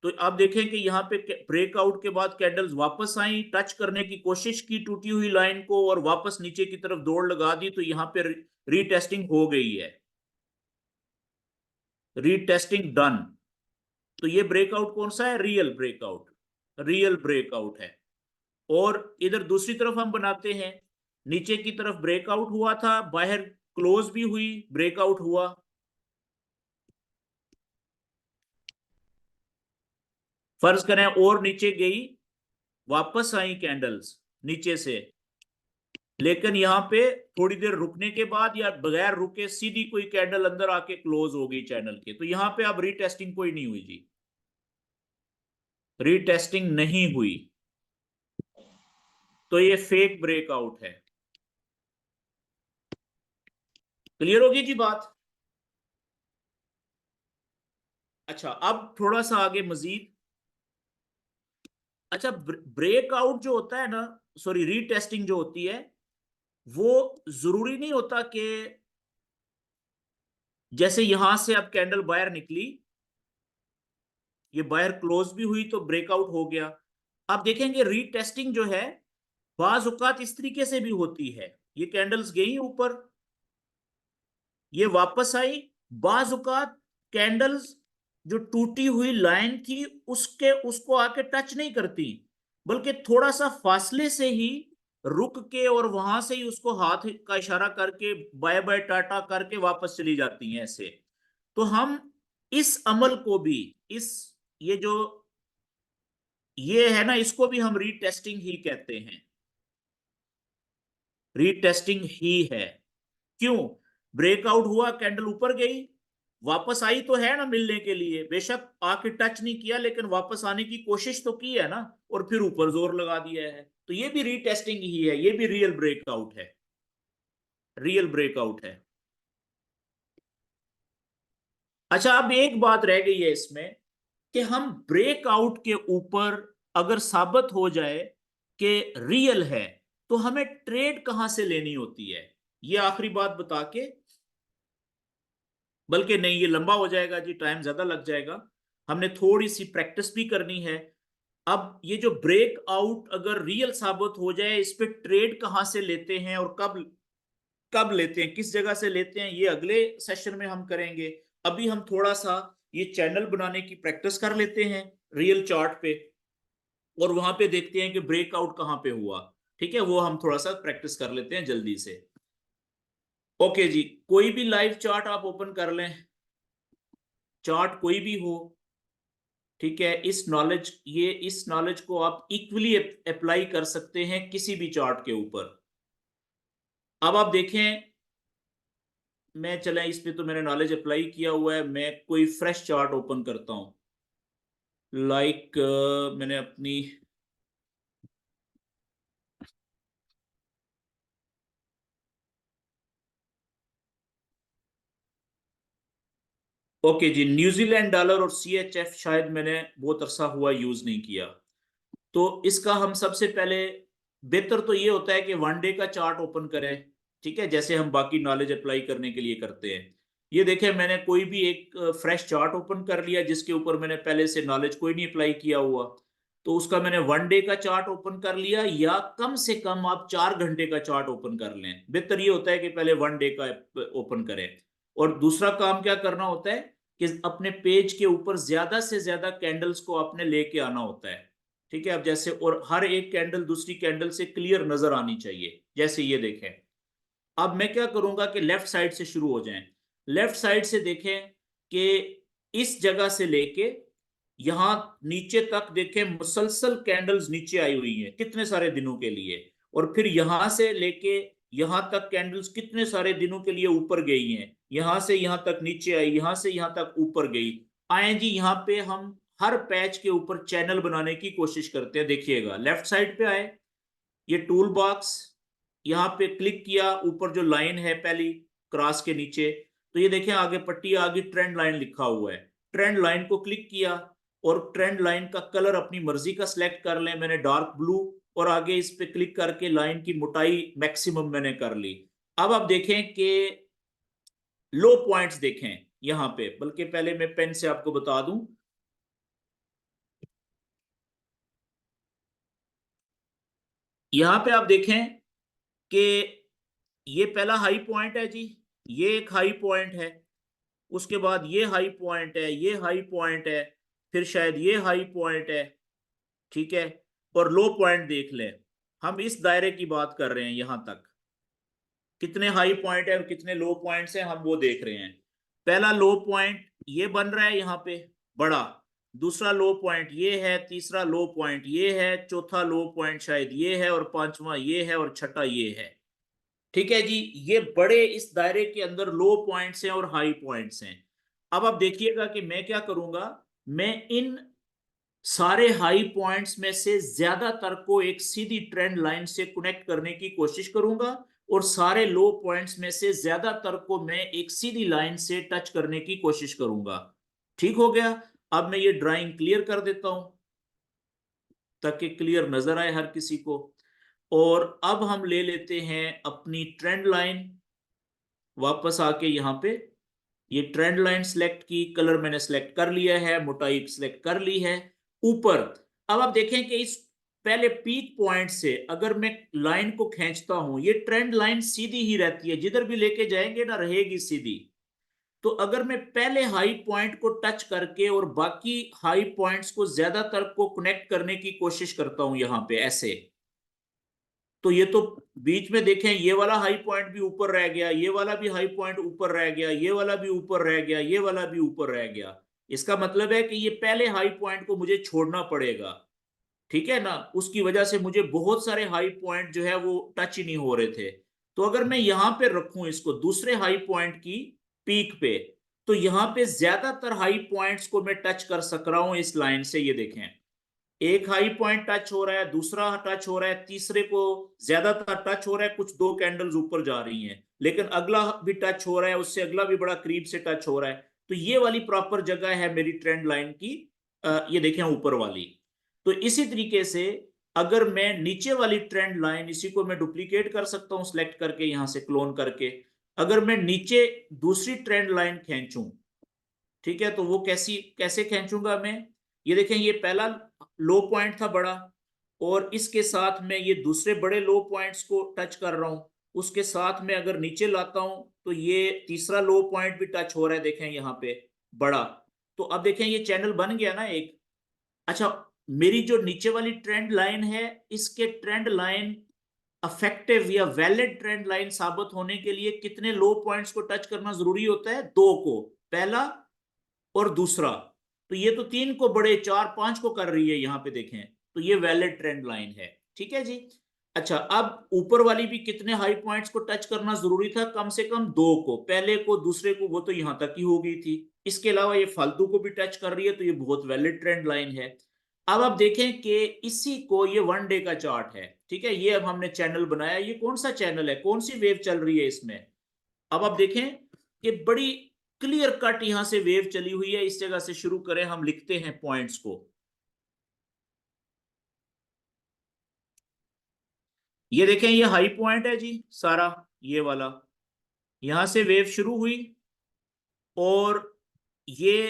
तो आप देखें कि यहाँ पे ब्रेकआउट के बाद कैंडल्स वापस आई, टच करने की कोशिश की टूटी हुई लाइन को, और वापस नीचे की तरफ दौड़ लगा दी। तो यहाँ पे रीटेस्टिंग हो गई है, रीटेस्टिंग डन। तो ये ब्रेकआउट कौन सा है? रियल ब्रेकआउट, रियल ब्रेकआउट है। और इधर दूसरी तरफ हम बनाते हैं, नीचे की तरफ ब्रेकआउट हुआ था, बाहर क्लोज भी हुई, ब्रेकआउट हुआ, फर्ज करें और नीचे गई, वापस आई कैंडल्स नीचे से, लेकिन यहां पे थोड़ी देर रुकने के बाद या बगैर रुके सीधी कोई कैंडल अंदर आके क्लोज हो गई चैनल के, तो यहां पे अब रीटेस्टिंग कोई नहीं हुई जी, रीटेस्टिंग नहीं हुई, तो ये फेक ब्रेकआउट है। क्लियर होगी जी बात? अच्छा, अब थोड़ा सा आगे मजीद। अच्छा, ब्रेकआउट जो होता है ना, सॉरी रीटेस्टिंग जो होती है, वो जरूरी नहीं होता कि जैसे यहां से अब कैंडल बाहर निकली, ये बाहर क्लोज भी हुई तो ब्रेकआउट हो गया। आप देखेंगे रीटेस्टिंग जो है बाज औकात इस तरीके से भी होती है, ये कैंडल्स गई ऊपर, ये वापस आई, बाज औकात कैंडल्स जो टूटी हुई लाइन थी उसके उसको आके टच नहीं करती, बल्कि थोड़ा सा फासले से ही रुक के और वहां से ही उसको हाथ का इशारा करके बाय बाय टाटा करके वापस चली जाती हैं ऐसे। तो हम इस अमल को भी, इस ये जो ये है ना, इसको भी हम रीटेस्टिंग ही कहते हैं, रीटेस्टिंग ही है। क्यों? ब्रेकआउट हुआ, कैंडल ऊपर गई, वापस आई तो है ना मिलने के लिए, बेशक आके टच नहीं किया लेकिन वापस आने की कोशिश तो की है ना, और फिर ऊपर जोर लगा दिया है, तो ये भी रीटेस्टिंग ही है, ये भी रियल ब्रेकआउट है, रियल ब्रेकआउट है। अच्छा, अब एक बात रह गई है इसमें कि हम ब्रेकआउट के ऊपर अगर साबित हो जाए कि रियल है, तो हमें ट्रेड कहां से लेनी होती है, ये आखिरी बात बता के, बल्कि नहीं ये लंबा हो जाएगा जी, टाइम ज्यादा लग जाएगा, हमने थोड़ी सी प्रैक्टिस भी करनी है। अब ये जो ब्रेकआउट अगर रियल साबित हो जाए, इस पे ट्रेड कहां से लेते हैं और कब कब लेते हैं, किस जगह से लेते हैं, ये अगले सेशन में हम करेंगे। अभी हम थोड़ा सा ये चैनल बनाने की प्रैक्टिस कर लेते हैं रियल चार्ट पे, और वहां पे देखते हैं कि ब्रेकआउट कहां पे हुआ। ठीक है, वो हम थोड़ा सा प्रैक्टिस कर लेते हैं जल्दी से। ओके जी, कोई भी लाइव चार्ट आप ओपन कर लें, चार्ट कोई भी हो, ठीक है, इस नॉलेज को आप इक्वली अप्लाई कर सकते हैं किसी भी चार्ट के ऊपर। अब आप देखें, मैं चले इस पे तो मैंने नॉलेज अप्लाई किया हुआ है, मैं कोई फ्रेश चार्ट ओपन करता हूं, लाइक मैंने अपनी, ओके जी, न्यूजीलैंड डॉलर और CHF शायद मैंने बहुत अरसा हुआ यूज नहीं किया, तो इसका हम सबसे पहले, बेहतर तो ये होता है कि वन डे का चार्ट ओपन करें, ठीक है, जैसे हम बाकी नॉलेज अप्लाई करने के लिए करते हैं। ये देखें, मैंने कोई भी एक फ्रेश चार्ट ओपन कर लिया जिसके ऊपर मैंने पहले से नॉलेज कोई नहीं अप्लाई किया हुआ, तो उसका मैंने वन डे का चार्ट ओपन कर लिया, या कम से कम आप 4 घंटे का चार्ट ओपन कर लें। बेहतर ये होता है कि पहले वन डे का ओपन करें। और दूसरा काम क्या करना होता है कि अपने पेज के ऊपर ज्यादा से ज्यादा कैंडल्स को आपने लेके आना होता है, ठीक है। अब जैसे, और हर एक कैंडल दूसरी कैंडल से क्लियर नजर आनी चाहिए, जैसे ये देखें। अब मैं क्या करूंगा कि लेफ्ट साइड से शुरू हो जाएं, लेफ्ट साइड से देखें कि इस जगह से लेके यहां नीचे तक देखें, मुसलसल कैंडल्स नीचे आई हुई हैं कितने सारे दिनों के लिए, और फिर यहां से लेके यहां तक कैंडल्स कितने सारे दिनों के लिए ऊपर गई हैं, यहां से यहां तक नीचे आई, यहां से यहां तक ऊपर गई। आए जी, यहाँ पे हम हर पैच के ऊपर चैनल बनाने की कोशिश करते हैं। देखिएगा, लेफ्ट साइड पे आए, ये टूल बॉक्स, यहाँ पे क्लिक किया, ऊपर जो लाइन है पहली क्रॉस के नीचे, तो ये देखें आगे पट्टी आ गई, ट्रेंड लाइन लिखा हुआ है। ट्रेंड लाइन को क्लिक किया, और ट्रेंड लाइन का कलर अपनी मर्जी का सिलेक्ट कर लें, मैंने डार्क ब्लू, और आगे इस पे क्लिक करके लाइन की मोटाई मैक्सिमम मैंने कर ली। अब आप देखें कि लो पॉइंट्स देखें यहाँ पे, बल्कि पहले मैं पेन से आपको बता दूं, यहाँ पे आप देखें कि ये पहला हाई पॉइंट है जी, ये एक हाई पॉइंट है, उसके बाद ये हाई पॉइंट है, ये हाई पॉइंट है, फिर शायद ये हाई पॉइंट है, ठीक है। और लो पॉइंट देख लें, हम इस दायरे की बात कर रहे हैं, यहां तक कितने हाई पॉइंट है और कितने लो पॉइंट्स हैं हम वो देख रहे हैं। पहला लो पॉइंट ये बन रहा है यहाँ पे बड़ा, दूसरा लो पॉइंट ये है, तीसरा लो पॉइंट ये है, चौथा लो पॉइंट शायद ये है, और पांचवा ये है, और छठा ये है, ठीक है जी। ये बड़े इस दायरे के अंदर लो पॉइंट्स हैं और हाई पॉइंट्स हैं। अब आप देखिएगा कि मैं क्या करूंगा, मैं इन सारे हाई पॉइंट्स में से ज्यादातर को एक सीधी ट्रेंड लाइन से कनेक्ट करने की कोशिश करूंगा, और सारे लो पॉइंट्स में से ज्यादातर को मैं एक सीधी लाइन से टच करने की कोशिश करूंगा। ठीक हो गया। अब मैं ये ड्राइंग क्लियर कर देता हूं ताकि क्लियर नजर आए हर किसी को। और अब हम ले लेते हैं अपनी ट्रेंड लाइन, वापस आके यहाँ पे ये ट्रेंड लाइन सिलेक्ट की, कलर मैंने सिलेक्ट कर लिया है, मोटाई सिलेक्ट कर ली है, ऊपर। अब आप देखें कि इस पहले पीक पॉइंट से अगर मैं लाइन को खींचता हूं, ये ट्रेंड लाइन सीधी ही रहती है, जिधर भी लेके जाएंगे ना रहेगी सीधी। तो अगर मैं पहले हाई पॉइंट को टच करके और बाकी हाई पॉइंट्स को ज्यादातर को कनेक्ट करने की कोशिश करता हूं यहां पे ऐसे, तो ये तो बीच में देखें ये वाला हाई पॉइंट भी ऊपर रह गया, ये वाला भी हाई पॉइंट ऊपर रह गया, ये वाला भी ऊपर रह गया, ये वाला भी ऊपर रह गया। इसका मतलब है कि ये पहले हाई पॉइंट को मुझे छोड़ना पड़ेगा, ठीक है ना। उसकी वजह से मुझे बहुत सारे हाई पॉइंट जो है वो टच ही नहीं हो रहे थे। तो अगर मैं यहां पे रखूं इसको दूसरे हाई पॉइंट की पीक पे, तो यहां पे ज्यादातर हाई पॉइंट्स को मैं टच कर सक रहा हूं इस लाइन से। ये देखें, एक हाई पॉइंट टच हो रहा है, दूसरा टच हो रहा है, तीसरे को ज्यादातर टच हो रहा है, कुछ दो कैंडल्स ऊपर जा रही हैं, लेकिन अगला भी टच हो रहा है, उससे अगला भी बड़ा करीब से टच हो रहा है। तो ये वाली प्रॉपर जगह है मेरी ट्रेंड लाइन की, ये देखें ऊपर वाली। तो इसी तरीके से अगर मैं नीचे वाली ट्रेंड लाइन, इसी को मैं डुप्लीकेट कर सकता हूं सिलेक्ट करके, यहां से क्लोन करके, अगर मैं नीचे दूसरी ट्रेंड लाइन खींचूं, ठीक है, तो वो कैसी कैसे खींचूंगा मैं। ये देखें, ये पहला लो पॉइंट था बड़ा, और इसके साथ में ये दूसरे बड़े लो पॉइंट्स को टच कर रहा हूं, उसके साथ में अगर नीचे लाता हूं तो ये तीसरा लो पॉइंट भी टच हो रहा है, देखें यहाँ पे बड़ा। तो अब देखें ये चैनल बन गया ना एक। अच्छा, मेरी जो नीचे वाली ट्रेंड लाइन है, इसके ट्रेंड लाइन अफेक्टिव या वैलिड ट्रेंड लाइन साबित होने के लिए कितने लो पॉइंट्स को टच करना जरूरी होता है? दो को, पहला और दूसरा। तो ये तो तीन को बड़े, चार पांच को कर रही है यहां पे देखें, तो ये वैलिड ट्रेंड लाइन है, ठीक है जी। अच्छा, अब ऊपर वाली भी कितने हाई पॉइंट्स को टच करना जरूरी था? कम से कम दो को, पहले को दूसरे को, वो तो यहां तक ही हो गई थी। इसके अलावा ये फालतू को भी टच कर रही है, तो ये बहुत वैलिड ट्रेंड लाइन है। अब आप देखें कि इसी को, ये वन डे का चार्ट है, ठीक है, ये अब हमने चैनल बनाया, ये कौन सा चैनल है, कौन सी वेव चल रही है इसमें। अब आप देखें कि बड़ी क्लियर कट यहां से वेव चली हुई है। इस जगह से शुरू करें, हम लिखते हैं पॉइंट्स को। ये देखें, ये हाई पॉइंट है जी सारा, ये वाला, यहां से वेव शुरू हुई, और ये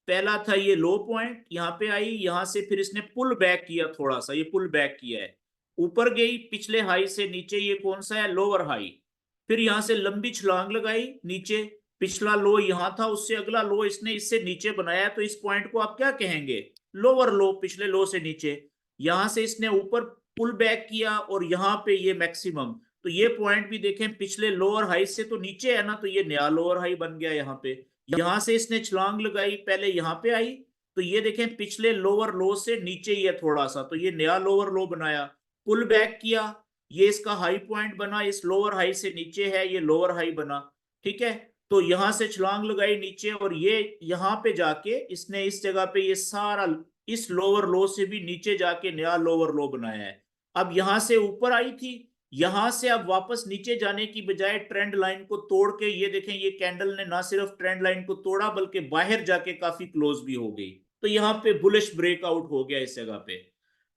पहला था, ये लो पॉइंट यहां पे आई, यहां से फिर इसने पुल बैक किया, थोड़ा सा ये पुल बैक किया है, ऊपर गई पिछले हाई से नीचे, ये कौन सा है, लोअर हाई। फिर यहां से लंबी छलांग लगाई नीचे, पिछला लो यहां था, उससे अगला लो इसने इससे नीचे बनाया, तो इस पॉइंट को आप क्या कहेंगे? लोअर लो, पिछले लो से नीचे। यहां से इसने ऊपर पुल बैक किया, और यहां पे ये मैक्सिमम। तो ये पॉइंट भी देखें, पिछले लोअर हाई से तो नीचे है ना, तो ये नया लोअर हाई बन गया यहाँ पे। यहां से इसने छलांग लगाई, पहले यहां पे आई, तो ये देखें पिछले लोअर लो से नीचे ही है थोड़ा सा, तो ये नया लोअर लो बनाया। पुल बैक किया, ये इसका हाई पॉइंट बना, इस लोअर हाई से नीचे है, ये लोअर हाई बना, ठीक है। तो यहां से छलांग लगाई नीचे, और ये यहां पे जाके इसने इस जगह पे ये सारा, इस लोअर लो से भी नीचे जाके नया लोअर लो बनाया है। अब यहां से ऊपर आई थी, यहां से अब वापस नीचे जाने की बजाय ट्रेंड लाइन को तोड़ के, ये देखें ये कैंडल ने ना सिर्फ ट्रेंड लाइन को तोड़ा, बल्कि बाहर जाके काफी क्लोज भी हो गई। तो यहाँ पे बुलिश ब्रेकआउट हो गया इस जगह पे।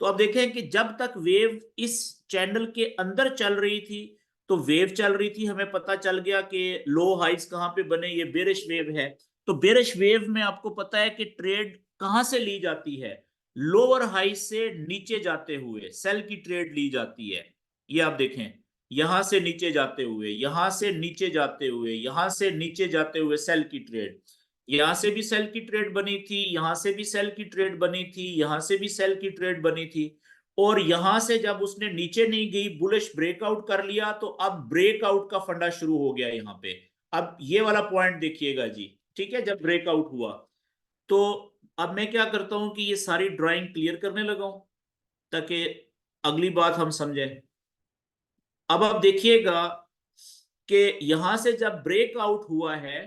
तो अब देखें कि जब तक वेव इस चैनल के अंदर चल रही थी, तो वेव चल रही थी, हमें पता चल गया कि लो हाइज कहाँ पे बने, ये बेरिश वेव है। तो बेरिश वेव में आपको पता है कि ट्रेड कहां से ली जाती है? लोअर हाई से नीचे जाते हुए सेल की ट्रेड ली जाती है। ये आप देखें, यहां से नीचे जाते हुए, यहां से नीचे जाते हुए, यहां से नीचे जाते हुए सेल की ट्रेड। यहां से भी सेल की ट्रेड बनी थी, यहां से भी सेल की ट्रेड बनी थी, यहां से भी सेल की ट्रेड बनी थी। और यहां से जब उसने नीचे नहीं गई, बुलिश ब्रेकआउट कर लिया, तो अब ब्रेकआउट का फंडा शुरू हो गया यहाँ पे। अब ये वाला पॉइंट देखिएगा जी, ठीक है, जब ब्रेकआउट हुआ, तो अब मैं क्या करता हूं कि ये सारी ड्राइंग क्लियर करने लगा हूं, ताकि अगली बात हम समझें। अब आप देखिएगा कि यहां से जब ब्रेकआउट हुआ है,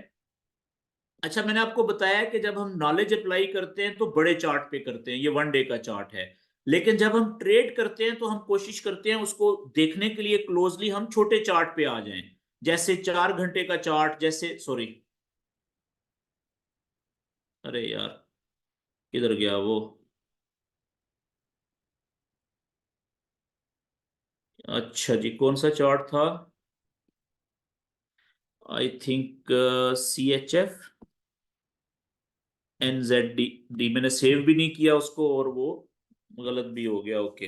अच्छा मैंने आपको बताया कि जब हम नॉलेज अप्लाई करते हैं तो बड़े चार्ट पे करते हैं, ये वन डे का चार्ट है। लेकिन जब हम ट्रेड करते हैं तो हम कोशिश करते हैं उसको देखने के लिए क्लोजली हम छोटे चार्ट पे आ जाएं, जैसे 4 घंटे का चार्ट, जैसे सॉरी, अरे यार किधर गया वो, अच्छा जी, कौन सा चार्ट था? आई थिंक CHF NZD, मैंने सेव भी नहीं किया उसको, और वो गलत भी हो गया, ओके।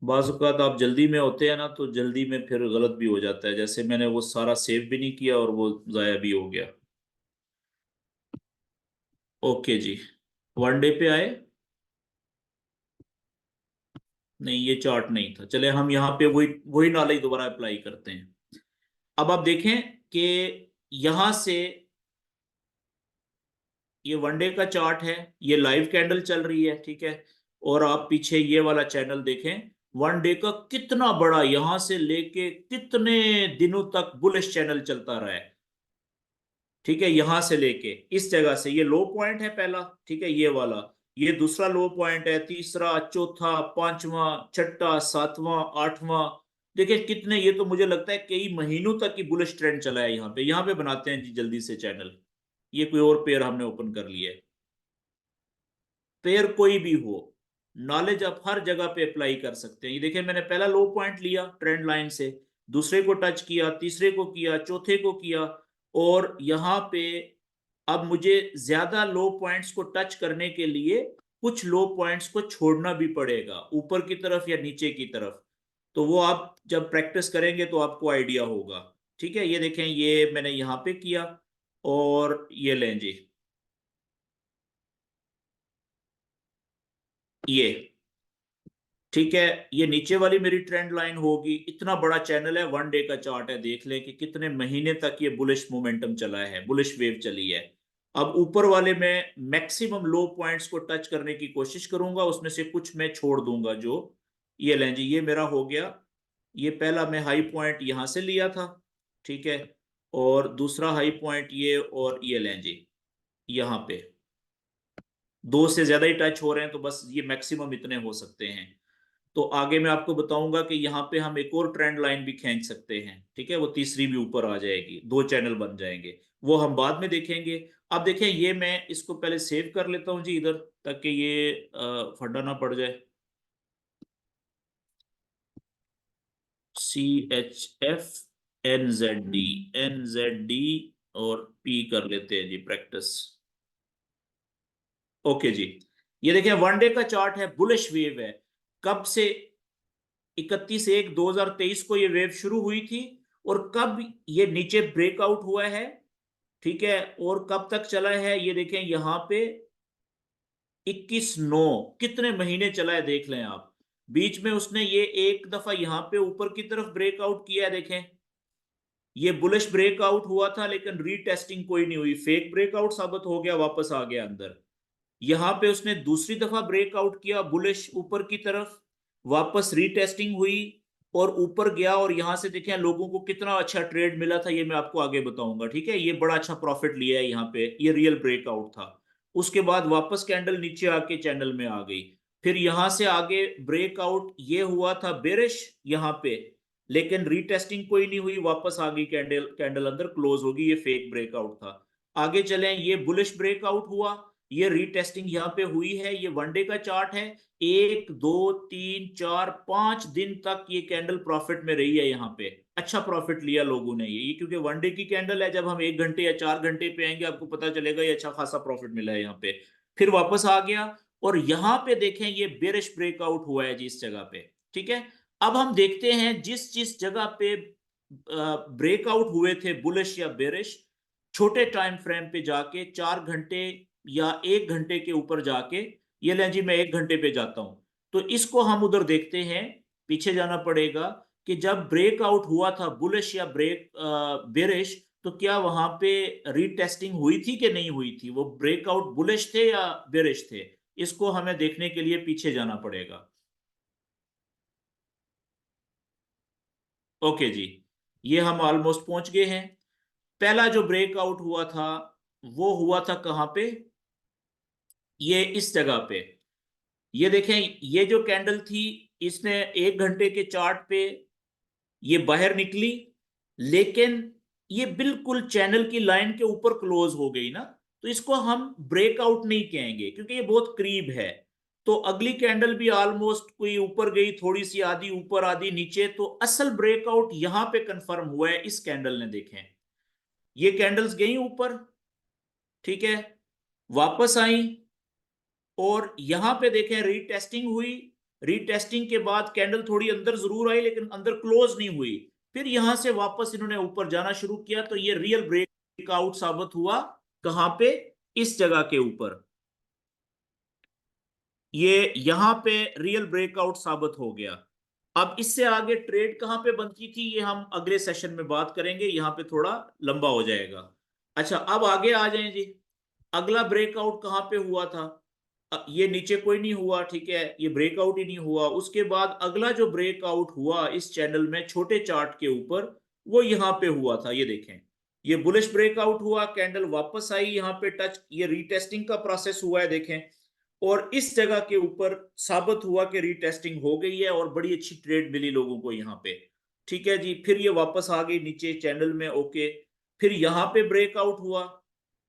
बाज़ औक़ात आप जल्दी में होते हैं ना, तो जल्दी में फिर गलत भी हो जाता है, जैसे मैंने वो सारा सेव भी नहीं किया और वो जाया भी हो गया। ओके जी, वन डे पे आए। नहीं, ये चार्ट नहीं था, चले हम यहाँ पे वही वही नॉलेज दोबारा अप्लाई करते हैं। अब आप देखें कि यहां से ये वनडे का चार्ट है, ये लाइव कैंडल चल रही है, ठीक है। और आप पीछे ये वाला चैनल देखें, वन डे का कितना बड़ा यहां से लेके कितने दिनों तक बुलिश चैनल चलता रहा है, ठीक है। यहां से लेके इस जगह से ये लो पॉइंट है पहला, ठीक है, ये वाला, ये दूसरा लो पॉइंट है, तीसरा, चौथा, पांचवा, छठा, सातवां, आठवां। देखिए कितने, ये तो मुझे लगता है कई महीनों तक की बुलिश ट्रेंड चला है। यहाँ पे बनाते हैं जी जल्दी से चैनल। ये कोई और पेयर हमने ओपन कर लिया है, पेयर कोई भी हो, नॉलेज आप हर जगह पे अप्लाई कर सकते हैं। ये देखिए मैंने पहला लो पॉइंट लिया ट्रेंड लाइन से, दूसरे को टच किया, तीसरे को किया, चौथे को किया, और यहाँ पे अब मुझे ज्यादा लो पॉइंट्स को टच करने के लिए कुछ लो पॉइंट्स को छोड़ना भी पड़ेगा, ऊपर की तरफ या नीचे की तरफ। तो वो आप जब प्रैक्टिस करेंगे तो आपको आइडिया होगा, ठीक है। ये देखें, ये मैंने यहाँ पे किया, और ये लें जी, ये ठीक है। ये नीचे वाली मेरी ट्रेंड लाइन होगी, इतना बड़ा चैनल है, वन डे का चार्ट है, देख लें कि कितने महीने तक ये बुलिश मोमेंटम चला है, बुलिश वेव चली है। अब ऊपर वाले में मैक्सिमम लो पॉइंट्स को टच करने की कोशिश करूंगा, उसमें से कुछ मैं छोड़ दूंगा। जो ये लें जी, ये मेरा हो गया। ये पहला मैं हाई पॉइंट यहां से लिया था, ठीक है, और दूसरा हाई पॉइंट ये, और ये लें जी, यहाँ पे दो से ज्यादा ही टच हो रहे हैं, तो बस ये मैक्सिमम इतने हो सकते हैं। तो आगे मैं आपको बताऊंगा कि यहाँ पे हम एक और ट्रेंड लाइन भी खींच सकते हैं, ठीक है, वो तीसरी भी ऊपर आ जाएगी, दो चैनल बन जाएंगे, वो हम बाद में देखेंगे। अब देखें, ये मैं इसको पहले सेव कर लेता हूँ जी इधर, ताकि ये फटा ना पड़ जाए। CHF NZD और P कर लेते हैं जी प्रैक्टिस। ओके जी, ये देखिए वन डे का चार्ट है, बुलिश वेव है। कब से? 31/1/2023 को ये वेव शुरू हुई थी, और कब ये नीचे ब्रेकआउट हुआ है, ठीक है, और कब तक चला है ये देखें यहाँ पे, 21/9, कितने महीने चला है देख लें आप। बीच में उसने ये एक दफा यहाँ पे ऊपर की तरफ ब्रेकआउट किया है, देखें ये बुलिश ब्रेकआउट हुआ था, लेकिन रीटेस्टिंग कोई नहीं हुई, फेक ब्रेकआउट साबित हो गया, वापस आ गया अंदर। यहां पे उसने दूसरी दफा ब्रेकआउट किया बुलिश ऊपर की तरफ, वापस रीटेस्टिंग हुई, और ऊपर गया, और यहां से देखें लोगों को कितना अच्छा ट्रेड मिला था, ये मैं आपको आगे बताऊंगा, ठीक है। ये बड़ा अच्छा प्रॉफिट लिया है यहाँ पे, ये रियल ब्रेकआउट था। उसके बाद वापस कैंडल नीचे आके चैनल में आ गई, फिर यहां से आगे ब्रेकआउट ये हुआ था बेरिश यहाँ पे, लेकिन रीटेस्टिंग कोई नहीं हुई, वापस आ गई कैंडल, कैंडल अंदर क्लोज होगी, ये फेक ब्रेकआउट था। आगे चलें, ये बुलिश ब्रेकआउट हुआ, ये रीटेस्टिंग यहाँ पे हुई है, ये वनडे का चार्ट है। 1 2 3 4 5 दिन तक ये कैंडल प्रॉफिट में रही है, यहाँ पे अच्छा प्रॉफिट लिया लोगों ने। ये क्योंकि वनडे की कैंडल है, जब हम 1 घंटे या 4 घंटे पे आएंगे आपको पता चलेगा ये अच्छा खासा प्रॉफिट मिला है यहाँ पे। फिर वापस आ गया, और यहाँ पे देखें ये बेरिश ब्रेकआउट हुआ है जी इस जगह पे, ठीक है। अब हम देखते हैं जिस जिस जगह पे ब्रेकआउट हुए थे बुलिश या बेरिश, छोटे टाइम फ्रेम पे जाके 4 घंटे या 1 घंटे के ऊपर जाके, ये लें जी मैं 1 घंटे पे जाता हूं, तो इसको हम उधर देखते हैं। पीछे जाना पड़ेगा कि जब ब्रेकआउट हुआ था बुलिश या बेरिश, तो क्या वहां पे रीटेस्टिंग हुई थी कि नहीं हुई थी, वो ब्रेकआउट बुलिश थे या बेरिश थे, इसको हमें देखने के लिए पीछे जाना पड़ेगा। ओके जी, ये हम ऑलमोस्ट पहुंच गए हैं। पहला जो ब्रेकआउट हुआ था वो हुआ था कहां पे, ये इस जगह पे। ये देखें, ये जो कैंडल थी, इसने 1 घंटे के चार्ट पे ये बाहर निकली, लेकिन ये बिल्कुल चैनल की लाइन के ऊपर क्लोज हो गई ना, तो इसको हम ब्रेकआउट नहीं कहेंगे क्योंकि ये बहुत करीब है। तो अगली कैंडल भी ऑलमोस्ट कोई ऊपर गई, थोड़ी सी आधी ऊपर आधी नीचे, तो असल ब्रेकआउट यहां पे कंफर्म हुआ है इस कैंडल ने, देखें ये कैंडल्स गई ऊपर, ठीक है, वापस आई, और यहां पे देखें रीटेस्टिंग हुई, रीटेस्टिंग के बाद कैंडल थोड़ी अंदर जरूर आई लेकिन अंदर क्लोज नहीं हुई, फिर यहां से वापस इन्होंने ऊपर जाना शुरू किया, तो ये रियल ब्रेकआउट साबित हुआ। कहां पे? इस जगह के ऊपर, ये यहां पे रियल ब्रेकआउट साबित हो गया। अब इससे आगे ट्रेड कहां पे बनती थी ये हम अगले सेशन में बात करेंगे, यहां पे थोड़ा लंबा हो जाएगा। अच्छा, अब आगे आ जाएं जी। अगला ब्रेकआउट कहां पे हुआ था? ये नीचे कोई नहीं हुआ, ठीक है, ये ब्रेकआउट ही नहीं हुआ। उसके बाद अगला जो ब्रेकआउट हुआ इस चैनल में छोटे चार्ट के ऊपर, वो यहां पे हुआ था। ये देखें, ये बुलिश ब्रेकआउट हुआ, कैंडल वापस आई यहां पे टच, ये रीटेस्टिंग का प्रोसेस हुआ है देखें, और इस जगह के ऊपर साबित हुआ कि रीटेस्टिंग हो गई है और बड़ी अच्छी ट्रेड मिली लोगों को यहाँ पे। ठीक है जी, फिर ये वापस आ गई नीचे चैनल में, ओके। फिर यहाँ पे ब्रेकआउट हुआ,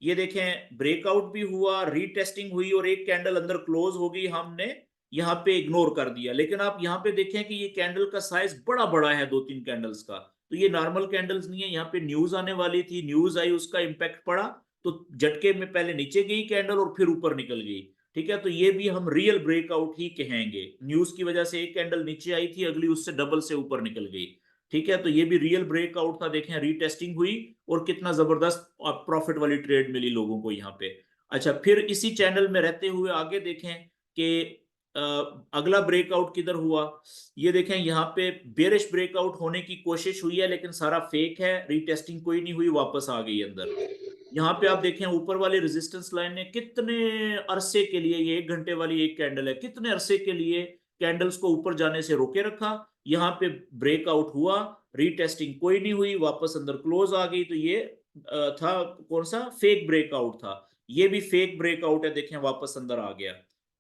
ये देखें ब्रेकआउट भी हुआ, रीटेस्टिंग हुई और एक कैंडल अंदर क्लोज हो गई, हमने यहाँ पे इग्नोर कर दिया। लेकिन आप यहाँ पे देखें कि ये कैंडल का साइज बड़ा बड़ा है, 2-3 कैंडल्स का, तो ये नॉर्मल कैंडल्स नहीं है। यहाँ पे न्यूज आने वाली थी, न्यूज आई, उसका इंपैक्ट पड़ा, तो झटके में पहले नीचे गई कैंडल और फिर ऊपर निकल गई। ठीक है, तो ये भी हम रियल ब्रेकआउट ही कहेंगे। न्यूज की वजह से एक कैंडल नीचे आई थी, अगली उससे डबल से ऊपर निकल गई। ठीक है, तो ये भी रियल ब्रेकआउट था, देखें रीटेस्टिंग हुई और कितना जबरदस्त प्रॉफिट वाली ट्रेड मिली लोगों को यहाँ पे। अच्छा, फिर इसी चैनल में रहते हुए आगे देखें कि अगला ब्रेकआउट किधर हुआ। ये देखें यहाँ पे बेरिश ब्रेकआउट होने की कोशिश हुई है लेकिन सारा फेक है, रीटेस्टिंग कोई नहीं हुई, वापस आ गई अंदर। यहाँ पे आप देखें ऊपर वाली रेजिस्टेंस लाइन ने कितने अरसे के लिए, ये 1 घंटे वाली एक कैंडल है, कितने अरसे के लिए कैंडल्स को ऊपर जाने से रोके रखा। यहाँ पे ब्रेकआउट हुआ, रीटेस्टिंग कोई नहीं हुई, वापस अंदर क्लोज आ गई, तो ये था कौन सा? फेक ब्रेकआउट था। ये भी फेक ब्रेकआउट है, देखें वापस अंदर आ गया।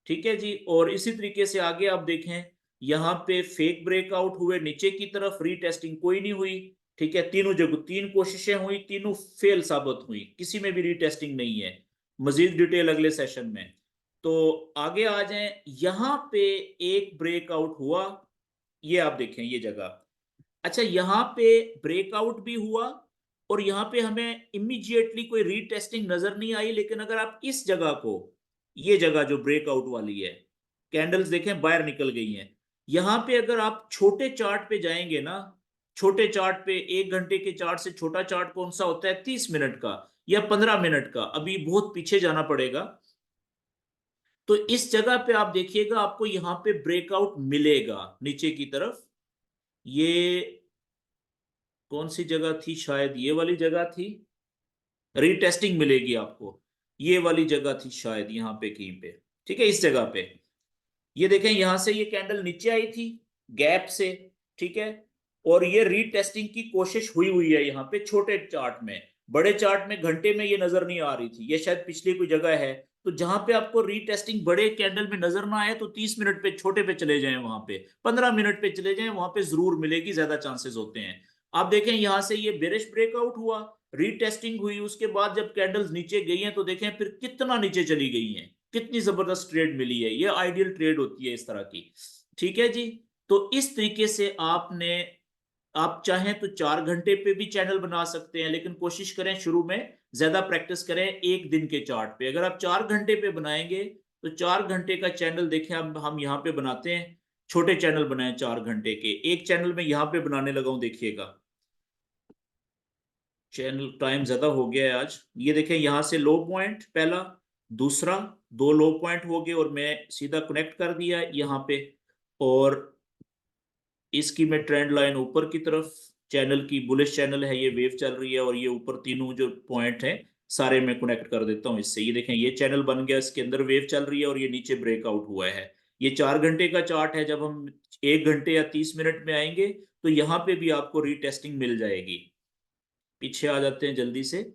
ठीक है जी, और इसी तरीके से आगे आप देखें, यहाँ पे फेक ब्रेकआउट हुए नीचे की तरफ, रीटेस्टिंग कोई नहीं हुई। ठीक है, तीनों जगह 3 कोशिशें हुई, तीनों फेल साबित हुई, किसी में भी रीटेस्टिंग नहीं है। मजीद डिटेल अगले सेशन में। तो आगे आ जाएं, यहां पे एक ब्रेकआउट हुआ, ये आप देखें ये जगह। अच्छा, यहाँ पे ब्रेकआउट भी हुआ और यहाँ पे हमें इमीडिएटली कोई रीटेस्टिंग नजर नहीं आई, लेकिन अगर आप इस जगह को, ये जगह जो ब्रेकआउट वाली है, कैंडल्स देखें बाहर निकल गई हैं, यहाँ पे अगर आप छोटे चार्ट पे जाएंगे ना, छोटे चार्ट पे, 1 घंटे के चार्ट से छोटा चार्ट कौन सा होता है? 30 मिनट का या 15 मिनट का, अभी बहुत पीछे जाना पड़ेगा। तो इस जगह पे आप देखिएगा, आपको यहाँ पे ब्रेकआउट मिलेगा नीचे की तरफ। ये कौन सी जगह थी? शायद ये वाली जगह थी, रीटेस्टिंग मिलेगी आपको, ये वाली जगह थी शायद, यहाँ पे कहीं पे। ठीक है, इस जगह पे ये देखें, यहां से ये कैंडल नीचे आई थी गैप से। ठीक है, और ये रीटेस्टिंग की कोशिश हुई हुई है यहाँ पे छोटे चार्ट में। बड़े चार्ट में घंटे में ये नजर नहीं आ रही थी, ये शायद पिछली कोई जगह है। तो जहां पे आपको रीटेस्टिंग बड़े कैंडल में नजर ना आए, तो 30 मिनट पे छोटे पे चले जाएं, वहां पे 15 मिनट पे चले जाएं, वहां पे जरूर मिलेगी, ज्यादा चांसेस होते हैं। आप देखें यहां से ये बेरिश ब्रेकआउट हुआ, रीटेस्टिंग हुई, उसके बाद जब कैंडल्स नीचे गई हैं तो देखें फिर कितना नीचे चली गई हैं, कितनी जबरदस्त ट्रेड मिली है। ये आइडियल ट्रेड होती है इस तरह की। ठीक है जी, तो इस तरीके से आपने, आप चाहें तो 4 घंटे पे भी चैनल बना सकते हैं, लेकिन कोशिश करें शुरू में ज्यादा प्रैक्टिस करें 1 दिन के चार्ट पे। अगर आप 4 घंटे पे बनाएंगे तो 4 घंटे का चैनल देखें, हम यहाँ पे बनाते हैं, छोटे चैनल बनाए 4 घंटे के। एक चैनल में यहाँ पे बनाने लगा हूं, देखिएगा चैनल टाइम ज्यादा हो गया है आज। ये देखें, यहां से लो पॉइंट पहला, दूसरा, 2 लो पॉइंट हो गए और मैं सीधा कनेक्ट कर दिया यहाँ पे। और इसकी मैं ट्रेंड लाइन ऊपर की तरफ, चैनल की बुलिश चैनल है, ये वेव चल रही है, और ये ऊपर तीनों जो पॉइंट हैं सारे मैं कनेक्ट कर देता हूँ इससे। ये देखें, ये चैनल बन गया, इसके अंदर वेव चल रही है और ये नीचे ब्रेकआउट हुआ है। ये 4 घंटे का चार्ट है। जब हम 1 घंटे या 30 मिनट में आएंगे तो यहाँ पे भी आपको रीटेस्टिंग मिल जाएगी। पीछे आ जाते हैं जल्दी से।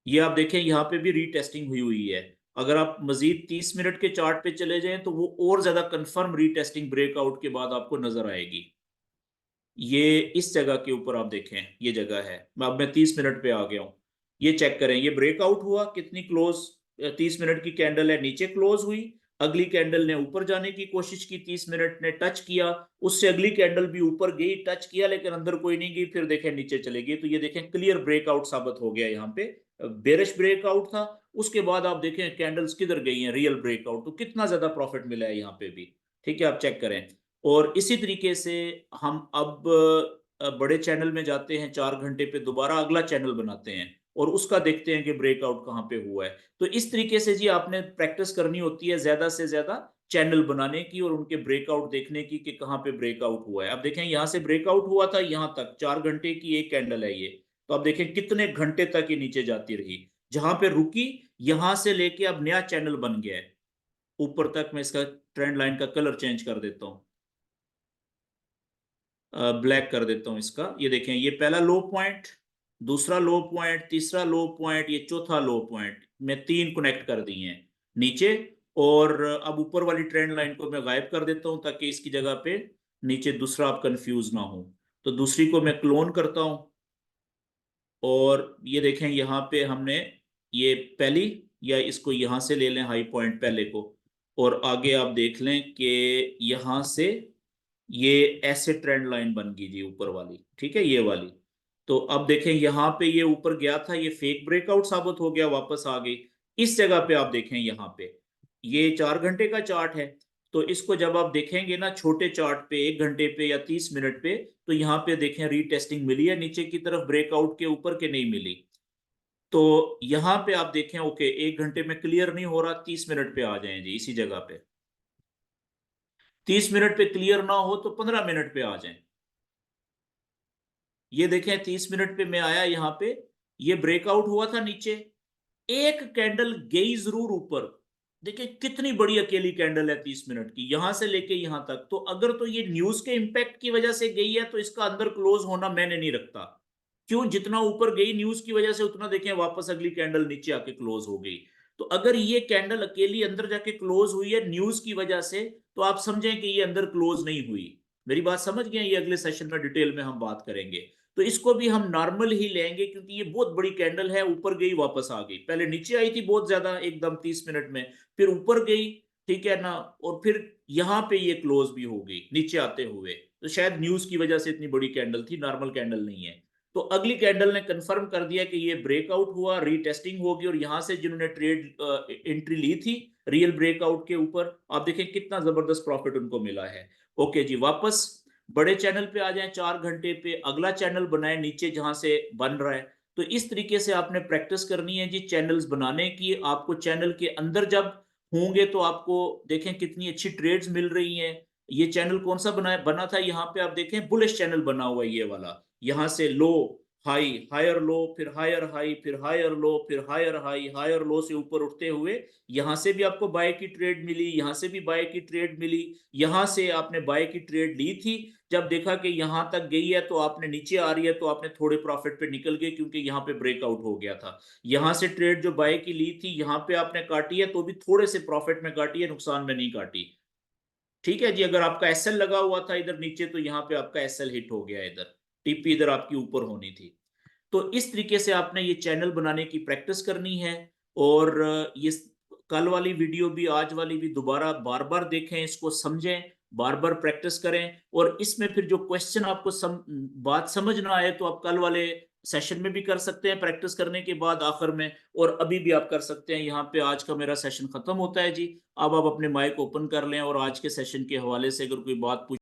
ये आप देखें, यहाँ पे भी रीटेस्टिंग हुई हुई है। अगर आप मजीद 30 मिनट के चार्ट पे चले जाएं तो वो और ज्यादा कंफर्म रीटेस्टिंग ब्रेकआउट के बाद आपको नजर आएगी। ये इस जगह के ऊपर आप देखें, ये जगह है, अब मैं 30 मिनट पे आ गया हूँ। ये चेक करें, ये ब्रेकआउट हुआ, कितनी क्लोज, 30 मिनट की कैंडल है, नीचे क्लोज हुई। अगली कैंडल ने ऊपर जाने की कोशिश की, 30 मिनट ने टच किया, उससे अगली कैंडल भी ऊपर गई, टच किया, लेकिन अंदर कोई नहीं गई, फिर देखें नीचे चले गई। तो ये देखें क्लियर ब्रेकआउट साबित हो गया यहाँ पे, बेरिश ब्रेकआउट था। उसके बाद आप देखें कैंडल्स किधर गई हैं, रियल ब्रेकआउट, तो कितना ज्यादा प्रॉफिट मिला है यहाँ पे भी। ठीक है, आप चेक करें। और इसी तरीके से हम अब बड़े चैनल में जाते हैं, 4 घंटे पे दोबारा अगला चैनल बनाते हैं और उसका देखते हैं कि ब्रेकआउट कहाँ पे हुआ है। तो इस तरीके से जी आपने प्रैक्टिस करनी होती है ज्यादा से ज्यादा चैनल बनाने की और उनके ब्रेकआउट देखने की कि कहाँ पे ब्रेकआउट हुआ है। अब देखें यहाँ से ब्रेकआउट हुआ था यहाँ तक, 4 घंटे की एक कैंडल है ये। तो अब देखें कितने घंटे तक ये नीचे जाती रही, जहां पे रुकी यहां से लेके अब नया चैनल बन गया है ऊपर तक। मैं इसका ट्रेंड लाइन का कलर चेंज कर देता हूँ, ब्लैक कर देता हूँ इसका। ये देखें, ये पहला लो पॉइंट, दूसरा लो पॉइंट, तीसरा लो पॉइंट, ये चौथा लो पॉइंट, मैं 3 कनेक्ट कर दिए हैं नीचे। और अब ऊपर वाली ट्रेंड लाइन को मैं गायब कर देता हूं ताकि इसकी जगह पे नीचे दूसरा आप कंफ्यूज ना हो। तो दूसरी को मैं क्लोन करता हूं और ये देखें यहाँ पे हमने ये पहली, या इसको यहाँ से ले लें हाई पॉइंट पहले को, और आगे आप देख लें कि यहाँ से ये ऐसे ट्रेंड लाइन बन गई जी ऊपर वाली, ठीक है, ये वाली। तो अब देखें यहाँ पे ये ऊपर गया था, ये फेक ब्रेकआउट साबित हो गया, वापस आ गई। इस जगह पे आप देखें यहाँ पे ये 4 घंटे का चार्ट है। तो इसको जब आप देखेंगे ना छोटे चार्ट पे 1 घंटे पे या 30 मिनट पे, तो यहाँ पे देखें रीटेस्टिंग मिली है नीचे की तरफ ब्रेकआउट के ऊपर के नहीं मिली। तो यहाँ पे आप देखें ओके 1 घंटे में क्लियर नहीं हो रहा, 30 मिनट पे आ जाएं जी इसी जगह पे। 30 मिनट पे क्लियर ना हो तो 15 मिनट पे आ जाएं। ये देखें 30 मिनट पे मैं आया यहाँ पे, ये ब्रेकआउट हुआ था नीचे, एक कैंडल गई जरूर ऊपर। देखिए कितनी बड़ी अकेली कैंडल है 30 मिनट की, यहां से लेके यहां तक। तो अगर तो ये न्यूज के इंपैक्ट की वजह से गई है तो इसका अंदर क्लोज होना मैंने नहीं रखता। क्यों, जितना ऊपर गई न्यूज की वजह से उतना देखें वापस अगली कैंडल नीचे आके क्लोज हो गई। तो अगर ये कैंडल अकेली अंदर जाके क्लोज हुई है न्यूज की वजह से, तो आप समझें कि ये अंदर क्लोज नहीं हुई। मेरी बात समझ गए? ये अगले सेशन में डिटेल में हम बात करेंगे। तो इसको भी हम नॉर्मल ही लेंगे क्योंकि ये बहुत बड़ी कैंडल है, ऊपर गई वापस आ गई, पहले नीचे आई थी बहुत ज्यादा एकदम 30 मिनट में, फिर ऊपर गई, ठीक है ना, और फिर यहाँ पे ये क्लोज भी हो गई नीचे आते हुए। तो शायद न्यूज की वजह से इतनी बड़ी कैंडल थी, नॉर्मल कैंडल नहीं है। तो अगली कैंडल ने कंफर्म कर दिया कि ये ब्रेकआउट हुआ, रीटेस्टिंग होगी, और यहां से जिन्होंने ट्रेड एंट्री ली थी रियल ब्रेकआउट के ऊपर, आप देखें कितना जबरदस्त प्रॉफिट उनको मिला है। ओके जी, वापस बड़े चैनल पे आ जाएं, 4 घंटे पे अगला चैनल बनाए नीचे जहां से बन रहा है। तो इस तरीके से आपने प्रैक्टिस करनी है जी चैनल्स बनाने की। आपको चैनल के अंदर जब होंगे तो आपको देखें कितनी अच्छी ट्रेड्स मिल रही हैं। ये चैनल कौन सा बना था, यहाँ पे आप देखें बुलिश चैनल बना हुआ है ये वाला। यहाँ से लो हाई, हायर लो, फिर हायर हाई, फिर हायर लो, फिर हायर हाई, हायर लो से ऊपर उठते हुए यहां से भी आपको बाय की ट्रेड मिली, यहां से भी बाय की ट्रेड मिली, यहां से आपने बाय की ट्रेड ली थी। जब देखा कि यहां तक गई है तो आपने नीचे आ रही है तो आपने थोड़े प्रॉफिट पे निकल गए क्योंकि यहां पे ब्रेकआउट हो गया था। यहां से ट्रेड जो बाय की ली थी यहां पे आपने काटी है तो भी थोड़े से प्रॉफिट में काटी है, नुकसान में नहीं काटी। ठीक है जी, अगर आपका एसएल लगा हुआ था इधर नीचे तो यहाँ पे आपका एसएल हिट हो गया, इधर टीपी इधर आपकी ऊपर होनी थी। तो इस तरीके से आपने ये चैनल बनाने की प्रैक्टिस करनी है। और ये कल वाली वीडियो भी आज वाली भी दोबारा बार बार देखें, इसको समझें, बार बार प्रैक्टिस करें। और इसमें फिर जो क्वेश्चन आपको बात समझ ना आए तो आप कल वाले सेशन में भी कर सकते हैं प्रैक्टिस करने के बाद आखिर में, और अभी भी आप कर सकते हैं। यहाँ पे आज का मेरा सेशन खत्म होता है जी। अब आप अपने माइक ओपन कर लें और आज के सेशन के हवाले से अगर कोई बात पूछ